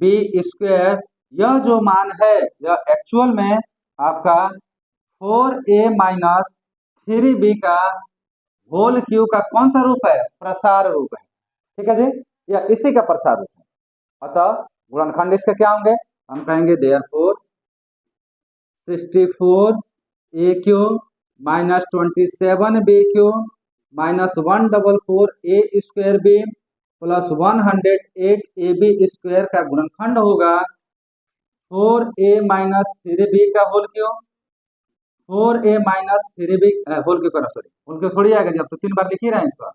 B square. यह जो मान है यह एक्चुअल में आपका 4a माइनस 3b का होल क्यू का कौन सा रूप है प्रसार रूप है। ठीक है जी, यह इसी का प्रसार रूप है। अतः गुणनखंड इसके क्या होंगे, हम कहेंगे therefore 64 A cube minus 27 B cube minus 144 A square B plus 108 A B square का गुणनखंड होगा 4a माइनस 3b का whole cube, 4a minus 3b whole cube करना, सॉरी होल क्यूब थोड़ी आएगा जब, तो 3 बार लिख ही रहे हैं इसका,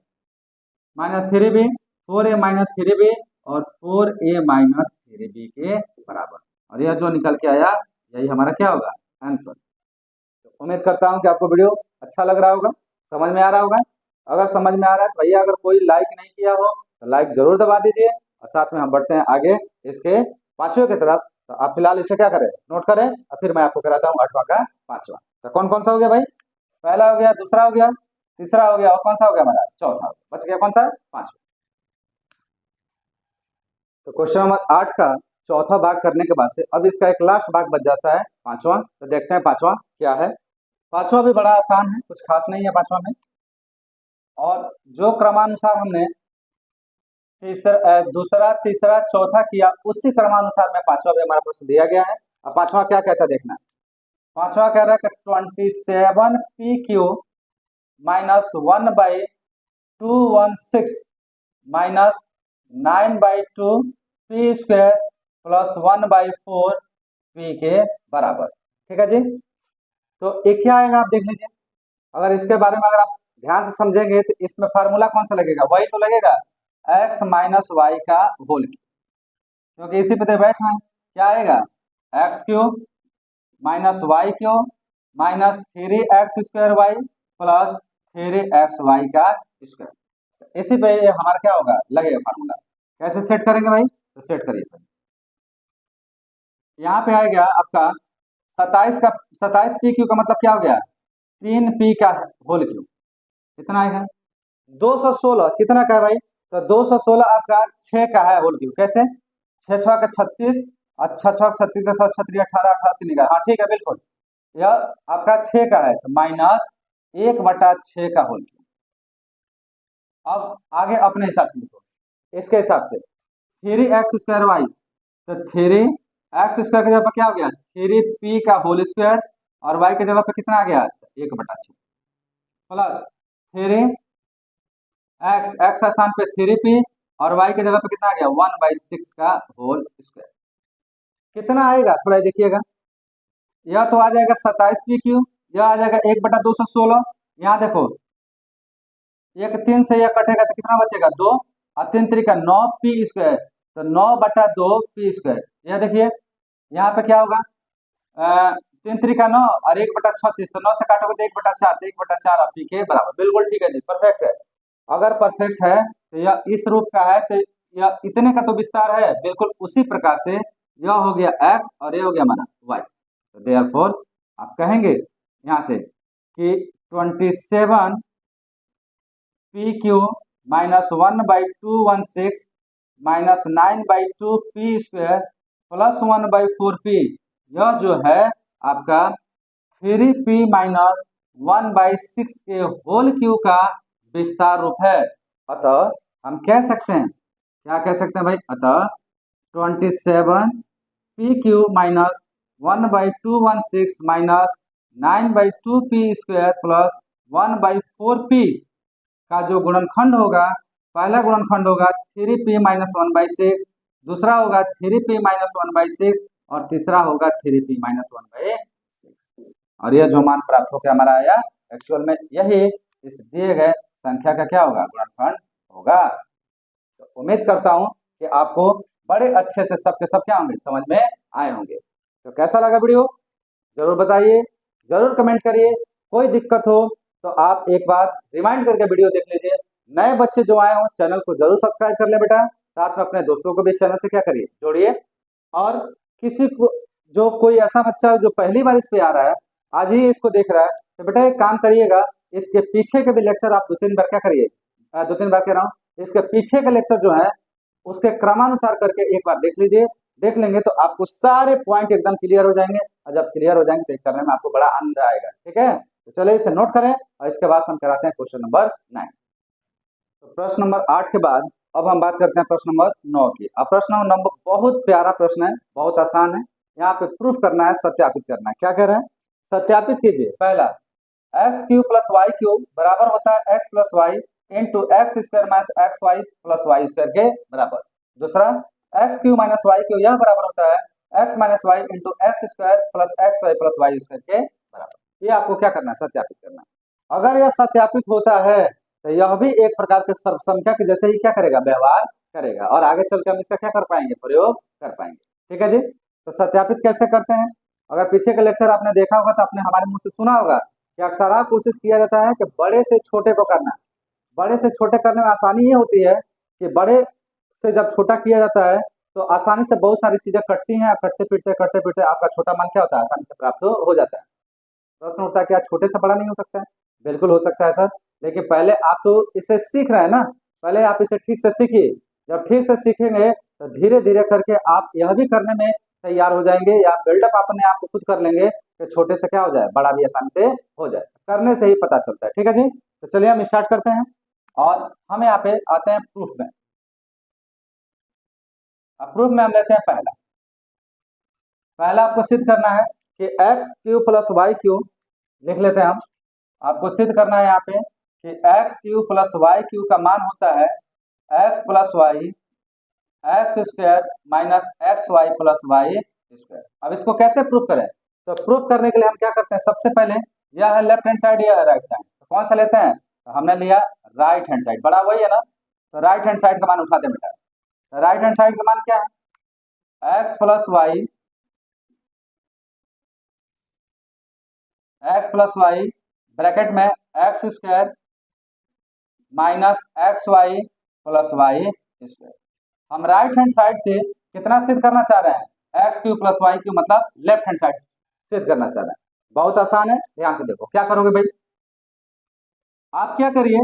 minus 3b 4a minus 3b और 4a माइनस 3b के बराबर, और यह जो निकल के आया यही हमारा क्या होगा आंसर। तो उम्मीद करता हूं कि आपको वीडियो अच्छा लग रहा होगा, समझ में आ रहा होगा। अगर समझ में आ रहा है तो भैया अगर कोई लाइक नहीं किया हो तो लाइक जरूर दबा दीजिए, और साथ में हम बढ़ते हैं आगे इसके पांचवें की तरफ। तो आप फिलहाल इसे क्या करें, नोट करें, और फिर मैं आपको कराता हूँ 8वां का 5वां। तो कौन कौन सा हो गया भाई, पहला हो गया, दूसरा हो गया, तीसरा हो गया, और कौन सा हो गया हमारा चौथा, बच गया कौन सा 5वां। तो क्वेश्चन नंबर 8 का चौथा भाग करने के बाद से अब इसका एक लास्ट भाग बच जाता है 5वां। तो देखते हैं 5वां क्या है। 5वां भी बड़ा आसान है, कुछ खास नहीं है 5वां में, और जो क्रमानुसार हमने दूसरा तीसरा चौथा किया उसी क्रमानुसार में 5वां भी हमारा प्रश्न दिया गया है। अब 5वां क्या कहता है देखना। 5वां कह रहा है कि 27 P Q minus 1/216 minus 9/2 P square plus 1/4 P के बराबर। ठीक है जी, तो एक क्या आएगा आप देख लीजिए। अगर इसके बारे में अगर आप ध्यान से समझेंगे तो इसमें फार्मूला कौन सा लगेगा, वही तो लगेगा x माइनस वाई का होल क्यूब, क्योंकि इसी पे तो बैठ रहे हैं। क्या आएगा x cube minus Y cube minus 3x square y plus 3x y का स्क्वायर। इसी पे हमारा क्या होगा लगेगा फार्मूला। कैसे सेट करेंगे भाई, तो सेट करिए। यहाँ पे आएगा आपका 27 पी क्यू का मतलब क्या हो गया 3 पी का होल क्यूब, कितना आएगा 216। कितना का है भाई, तो 216 आपका 6 का है होल क्यूब। कैसे 6 6 का 36 और 6 6 36 का 6 36 18 18 3 का, हाँ ठीक है बिल्कुल, यह आपका 6 का है, तो माइनस 1/6 का होल क्यूब। अब आगे अपने हिसाब से लिखो, इसके हिसाब से 3x स्क्वायर वाई, तो 3x स्क्वायर की जगह पर क्या हो गया 3p का होल स्क्वायर, और y की जगह पर कितना आ गया 1/6 प्लस 3x स्थान पे 3p और y की जगह पे कितना आ गया 1/6 का होल स्क्वायर। कितना आएगा थोड़ा देखिएगा, यह तो आ जाएगा 27 पी क्यू, यह आ जाएगा 1/216। यहाँ देखो एक 3 से यह कटेगा तो कितना बचेगा 2 और 3 3 का 9 पी स्क्वायर, तो 9/2 पी स्क्वायर। यह देखिए यहाँ पे क्या होगा 3 3 का 9 और 1/36, तो 9 से काटोगे तो 1/4, तो 1/4 और पी के बराबर। बिल्कुल ठीक है जी, परफेक्ट है। अगर परफेक्ट है तो यह इस रूप का है, तो यह इतने का तो विस्तार है, बिल्कुल उसी प्रकार से यह हो गया x और यह हो गया हमारा y। तो देयरफॉर आप कहेंगे यहाँ से कि 27 P Q minus 1/216 minus 9/2 P square plus 1/4 P, यह जो है आपका 3p माइनस 1/6 के होल क्यू का विस्तार रूप है। अतः हम कह सकते हैं, क्या कह सकते हैं भाई, अतः 27 P Q minus 1/216 minus 9/2 P square plus 1/4 P का जो गुणनखंड होगा, पहला गुणनखंड होगा 3p माइनस 1/6, दूसरा होगा 3p माइनस 1/6 और तीसरा होगा 3p माइनस 1/6। और यह जो मान प्राप्त होकर हमारा आया एक्चुअल में यही इस दिए गए संख्या का क्या होगा गुणनखंड होगा। तो उम्मीद करता हूं कि आपको बड़े अच्छे से सबके सब क्या होंगे समझ में आए होंगे। तो कैसा लगा वीडियो जरूर बताइए, जरूर कमेंट करिए। कोई दिक्कत हो तो आप एक बार रिमाइंड करके वीडियो देख लीजिए। नए बच्चे जो आए हो चैनल को जरूर सब्सक्राइब कर ले बेटा, साथ में अपने दोस्तों को भी इस चैनल से क्या करिए जोड़िए। और किसी को जो कोई ऐसा बच्चा जो पहली बार इस पे आ रहा है, आज ही इसको देख रहा है, तो बेटा एक काम करिएगा, इसके पीछे के भी लेक्चर आप 2-3 बार क्या करिए, 2-3 बार कह रहा हूँ, इसके पीछे के लेक्चर जो है उसके क्रमानुसार करके एक बार देख लीजिए। देख लेंगे तो आपको सारे पॉइंट एकदम क्लियर हो जाएंगे, और जब क्लियर हो जाएंगे तो करने में आपको बड़ा आनंद आएगा। ठीक है, तो चलिए इसे नोट करें और इसके बाद हम कराते हैं क्वेश्चन नंबर 9। तो प्रश्न नंबर 8 के बाद अब हम बात करते हैं प्रश्न नंबर 9 की। अब प्रश्न नंबर बहुत प्यारा प्रश्न है, बहुत आसान है। यहाँ पे प्रूफ करना है, सत्यापित करना है। क्या कह रहा है? सत्यापित कीजिए। पहला, x cube plus Y cube बराबर होता है x plus y into x square minus x y plus y square के बराबर। दूसरा, x cube minus Y cube यह बराबर होता है x minus y into x square plus x y plus y square के बराबर। ये आपको क्या करना है? सत्यापित करना है। अगर यह सत्यापित होता है तो यह भी एक प्रकार के सर्वसंख्या के जैसे ही क्या करेगा? व्यवहार करेगा, और आगे चल के हम इसका क्या कर पाएंगे? प्रयोग कर पाएंगे। ठीक है जी। तो सत्यापित कैसे करते हैं? अगर पीछे का लेक्चर आपने देखा होगा तो आपने हमारे मुंह से सुना होगा कि अक्सर कोशिश किया जाता है कि बड़े से छोटे को करना। बड़े से छोटे करने में आसानी ये होती है कि बड़े से जब छोटा किया जाता है तो आसानी से बहुत सारी चीजें कटती हैं, करते पीटते आपका छोटा मान क्या होता है? आसानी से प्राप्त हो जाता है। प्रश्न उठता है क्या छोटे से बड़ा नहीं हो सकता है? बिल्कुल हो सकता है सर, लेकिन पहले आप तो इसे सीख रहे हैं ना, पहले आप इसे ठीक से सीखिए। जब ठीक से सीखेंगे तो धीरे धीरे करके आप यह भी करने में तैयार हो जाएंगे, या बिल्डअप अपने आप को खुद कर लेंगे कि छोटे से क्या हो जाए? बड़ा भी आसानी से हो जाए। करने से ही पता चलता है। ठीक है जी। तो चलिए हम स्टार्ट करते हैं और हम यहाँ पे आते हैं प्रूफ में। अब प्रूफ में हम लेते हैं पहला आपको सिद्ध करना है कि x cube plus Y cube, लिख लेते हैं हम। आपको सिद्ध करना है यहाँ पे कि x cube plus Y cube का मान होता है x plus y x square minus x y plus y square. अब इसको कैसे प्रूफ करें? तो प्रूफ करने के लिए हम क्या करते हैं? सबसे पहले यह है लेफ्ट हैंड साइड, यह है राइट साइड, तो कौन सा लेते हैं? तो हमने लिया राइट हैंड साइड, बड़ा वही है ना, तो राइट हैंड साइड का मान उठा दे बेटा। तो राइट हैंड साइड का मान क्या है? एक्स प्लस वाई ब्रैकेट में x square minus x y plus y square. हम राइट हैंड साइड से कितना सिद्ध करना चाह रहे हैं? X cube plus Y cube, मतलब लेफ्ट हैंड साइड सिद्ध करना चाह रहे हैं। बहुत आसान है, ध्यान से देखो। क्या करोगे भाई? आप क्या करिए,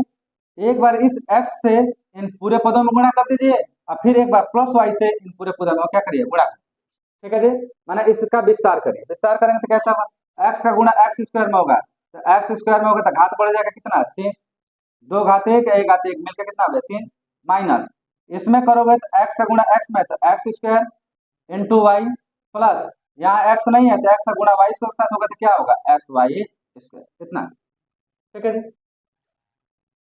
एक बार इस x से इन पूरे पदों में गुणा कर दीजिए, और फिर एक बार प्लस y से इन पूरे पदों में क्या करिए? गुणा। ठीक है जी। माने इसका विस्तार करिए। विस्तार करेंगे तो कैसा होगा? x का गुणा x स्क्वायर में होगा, तो x स्क्वायर में होगा तो घात बढ़ जाएगा कितना? 3, 2 घात 1 1 घात 1 मिलकर कितना हो गया? 3, माइनस इसमें करोगे तो x का गुणा x में, तो x square into y plus यहाँ x नहीं है तो x का गुणा y स्क्वायर के साथ होगा तो क्या होगा? X y square. कितना? ठीक है जी,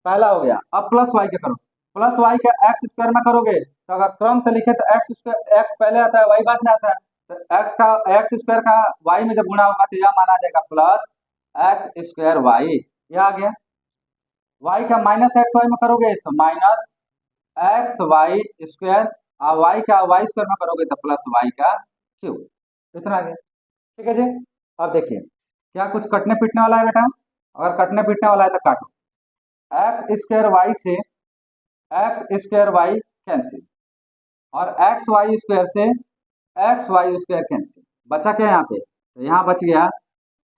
पहला हो गया। अब प्लस वाई का करो। प्लस वाई का एक्स स्क्वायर में करोगे तो अगर क्रम से लिखे तो एक्स स्क्वायर, एक्स पहले आता है वाई बाद में आता है, तो एक्स स्क्वायर का वाई में जब गुणा होगा तो यह माना जाएगा प्लस एक्स स्क्वायर वाई। यह आ गया। वाई का माइनस एक्स वाई में करोगे तो माइनस एक्स वाई स्क्वायर, और वाई का वाई स्क्वायर में करोगे तो प्लस वाई का क्यूब। इतना आ गया। ठीक है जी। अब देखिए क्या कुछ कटने पीटने वाला है बेटा? अगर कटने पीटने वाला है तो काटो। एक्स स्क्वायर वाई से एक्स स्क्वायर वाई कैंसिल, और एक्स वाई स्क्वायर से एक्स वाई स्क्वायर कैंसिल। बचा क्या यहाँ पे? तो यहाँ बच गया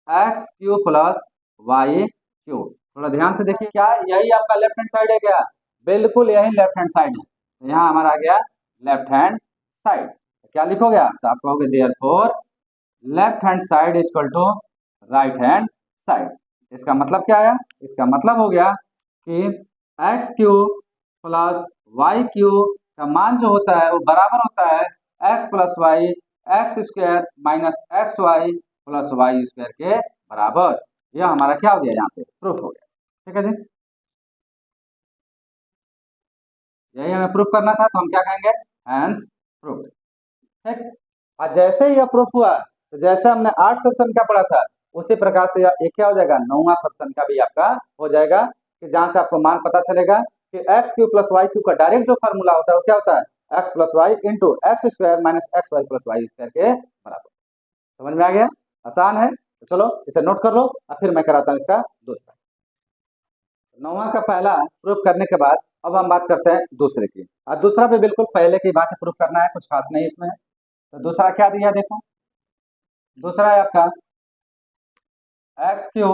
x cube plus Y cube. थोड़ा ध्यान से देखिए, क्या यही आपका लेफ्ट हैंड साइड है क्या? बिल्कुल यही लेफ्ट हैंड साइड है। तो यहाँ हमारा आ गया लेफ्ट हैंड साइड। तो क्या लिखोगे आप? तो आप कहोगे therefore left hand side is equal to right hand side. इसका मतलब क्या आया? इसका मतलब हो गया कि x cube plus Y cube का मान जो होता है वो बराबर होता है x plus y x square minus x y plus y square के बराबर। यह हमारा क्या हो गया? यहाँ पे प्रूफ हो गया। ठीक है जी, यही हमें प्रूफ करना था, तो हम क्या कहेंगे? Hence proof. ठीक। और जैसे ही यह प्रूफ हुआ तो जैसे हमने 8 सब संख्या पढ़ा था उसी प्रकार से यह क्या हो जाएगा? 9वां सब संख्या भी आपका हो जाएगा, कि जहां से आपको मान पता चलेगा कि x cube plus Y cube का डायरेक्ट जो फार्मूला होता है वो क्या होता है? X plus y into x square minus x y plus y square के बराबर। समझ में आ गया? आसान है। तो चलो इसे नोट कर लो और फिर मैं कराता हूँ इसका दूसरा। 9वां का पहला प्रूफ करने के बाद अब हम बात करते हैं दूसरे की। और दूसरा भी बिल्कुल पहले की बात प्रूफ करना है, कुछ खास नहीं इसमें। तो दूसरा क्या दिया देखो, दूसरा है आपका x cube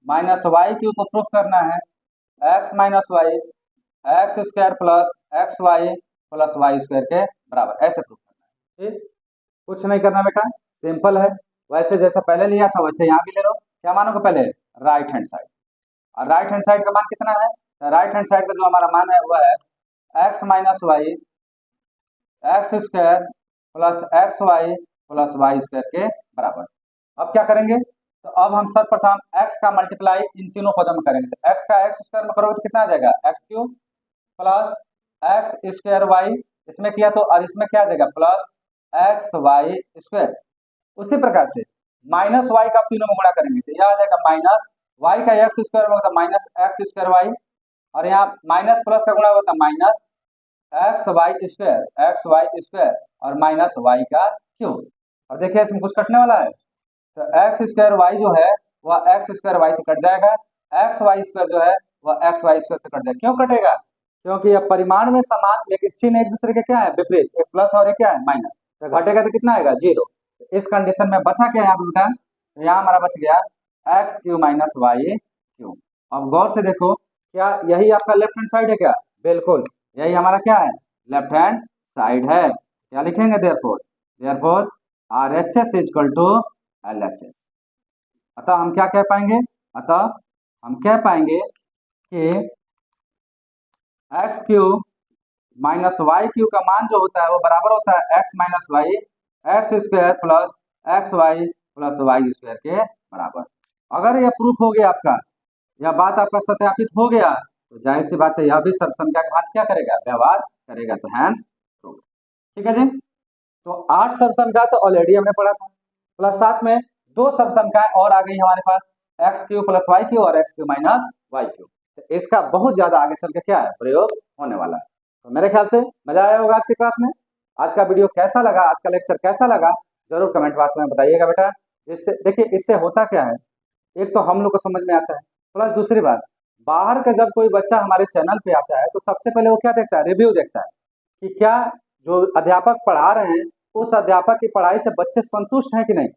minus Y cube को प्रूफ करना है x minus y x square plus x y plus y square के बराबर। ऐसे प्रूफ करना है। ठीक, कुछ नहीं करना बेटा, सिंपल है। वैसे जैसा पहले लिया था वैसे यहाँ भी ले लो। क्या मानोगे? पहले राइट हैंड साइड, और राइट हैंड साइड का मान कितना है? राइट हैंड साइड का जो हमारा मान है वह है x minus y x square plus x y plus y square के बराबर। अब क्या करेंगे, तो अब हम सर्वप्रथम x का मल्टीप्लाई इन तीनों पदों में करेंगे। तो x का x स्क्वायर में करोगे तो कितना आ जाएगा, x cube plus x square y, इसमें किया तो और इसमें क्या आ जाएगा प्लस एक्स वाई स्क्वायर। उसी प्रकार से माइनस वाई का तीनों में गुणा करेंगे तो यह आ जाएगा माइनस वाई का एक्स स्क्वायर में होता है माइनस एक्स स्क्वायर वाई, और यहाँ माइनस प्लस का गुणा होता है माइनस एक्स वाई स्क्वायर और माइनस वाई का क्यूब। और देखिए इसमें कुछ कटने वाला है, तो एक्स स्क्वायर वाई जो है वह एक्स स्क्वायर वाई से कट जाएगा, एक्स वाई स्क्वायर जो है वह एक्स वाई स्क्वायर से कट जाएगा। क्यों कटेगा, क्योंकि यह परिमाण में समान लेकिन चिन्ह एक दूसरे के क्या है विपरीत, एक प्लस और एक क्या है माइनस, तो घटेगा तो कितना आएगा 0। इस कंडीशन में बचा क्या यहाँ पे बेटा, तो यहाँ हमारा बच गया x cube minus Y cube. अब गौर से देखो, क्या यही आपका लेफ्ट हैंड साइड है क्या, बिल्कुल यही हमारा क्या है लेफ्ट हैंड साइड है। क्या लिखेंगे therefore RHS equal to LHS। अतः हम क्या कह पाएंगे, अतः हम कह पाएंगे कि x cube minus Y cube का मान जो होता है वो बराबर होता है x minus y x square plus x y plus y square के बराबर। अगर यह प्रूफ हो गया आपका, यह बात आपका सत्यापित हो गया, तो जाहिर सी बात है यह भी सर्व संख्या के साथ क्या करेगा, व्यवहार करेगा, तो हैंस प्रूफ। ठीक है जी, तो 8 सर्व संख्या तो ऑलरेडी हमने पढ़ा था, प्लस साथ में 2 सर्व संख्याएं और आ गई हमारे पास, X cube plus Y cube और X cube minus Y cube. तो इसका बहुत ज्यादा आगे चल के क्या है प्रयोग होने वाला है। तो मेरे ख्याल से मजा आया होगा आज की क्लास में। आज का वीडियो कैसा लगा, आज का लेक्चर कैसा लगा, जरूर कमेंट बॉक्स में बताइएगा बेटा। इससे देखिए इससे होता क्या है, एक तो हम लोग को समझ में आता है, प्लस दूसरी बात बाहर का जब कोई बच्चा हमारे चैनल पे आता है तो सबसे पहले वो क्या देखता है, रिव्यू देखता है कि क्या जो अध्यापक पढ़ा रहे हैं उस अध्यापक की पढ़ाई से बच्चे संतुष्ट हैं कि नहीं।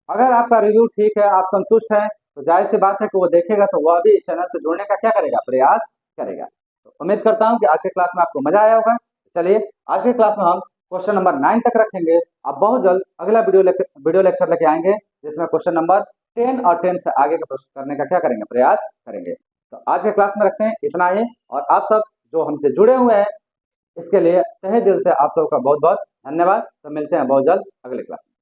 अगर आपका रिव्यू ठीक है, आप संतुष्ट हैं, तो जाहिर सी बात है कि वो देखेगा तो वह भी चैनल से जुड़ने का क्या करेगा, प्रयास करेगा। तो उम्मीद करता हूं कि आज के क्लास में आपको मजा आया होगा। चलिए आज के क्लास में हम क्वेश्चन नंबर 9 तक रखेंगे। अब बहुत जल्द अगला वीडियो लेक्चर लेके आएंगे जिसमें क्वेश्चन नंबर 10 और 10 से आगे का प्रश्न करने का क्या करेंगे, प्रयास करेंगे। तो आज के क्लास में रखते हैं इतना ही, और आप सब जो हमसे जुड़े हुए हैं इसके लिए तहे दिल से आप सबका बहुत बहुत धन्यवाद। तो मिलते हैं बहुत जल्द अगले क्लास में।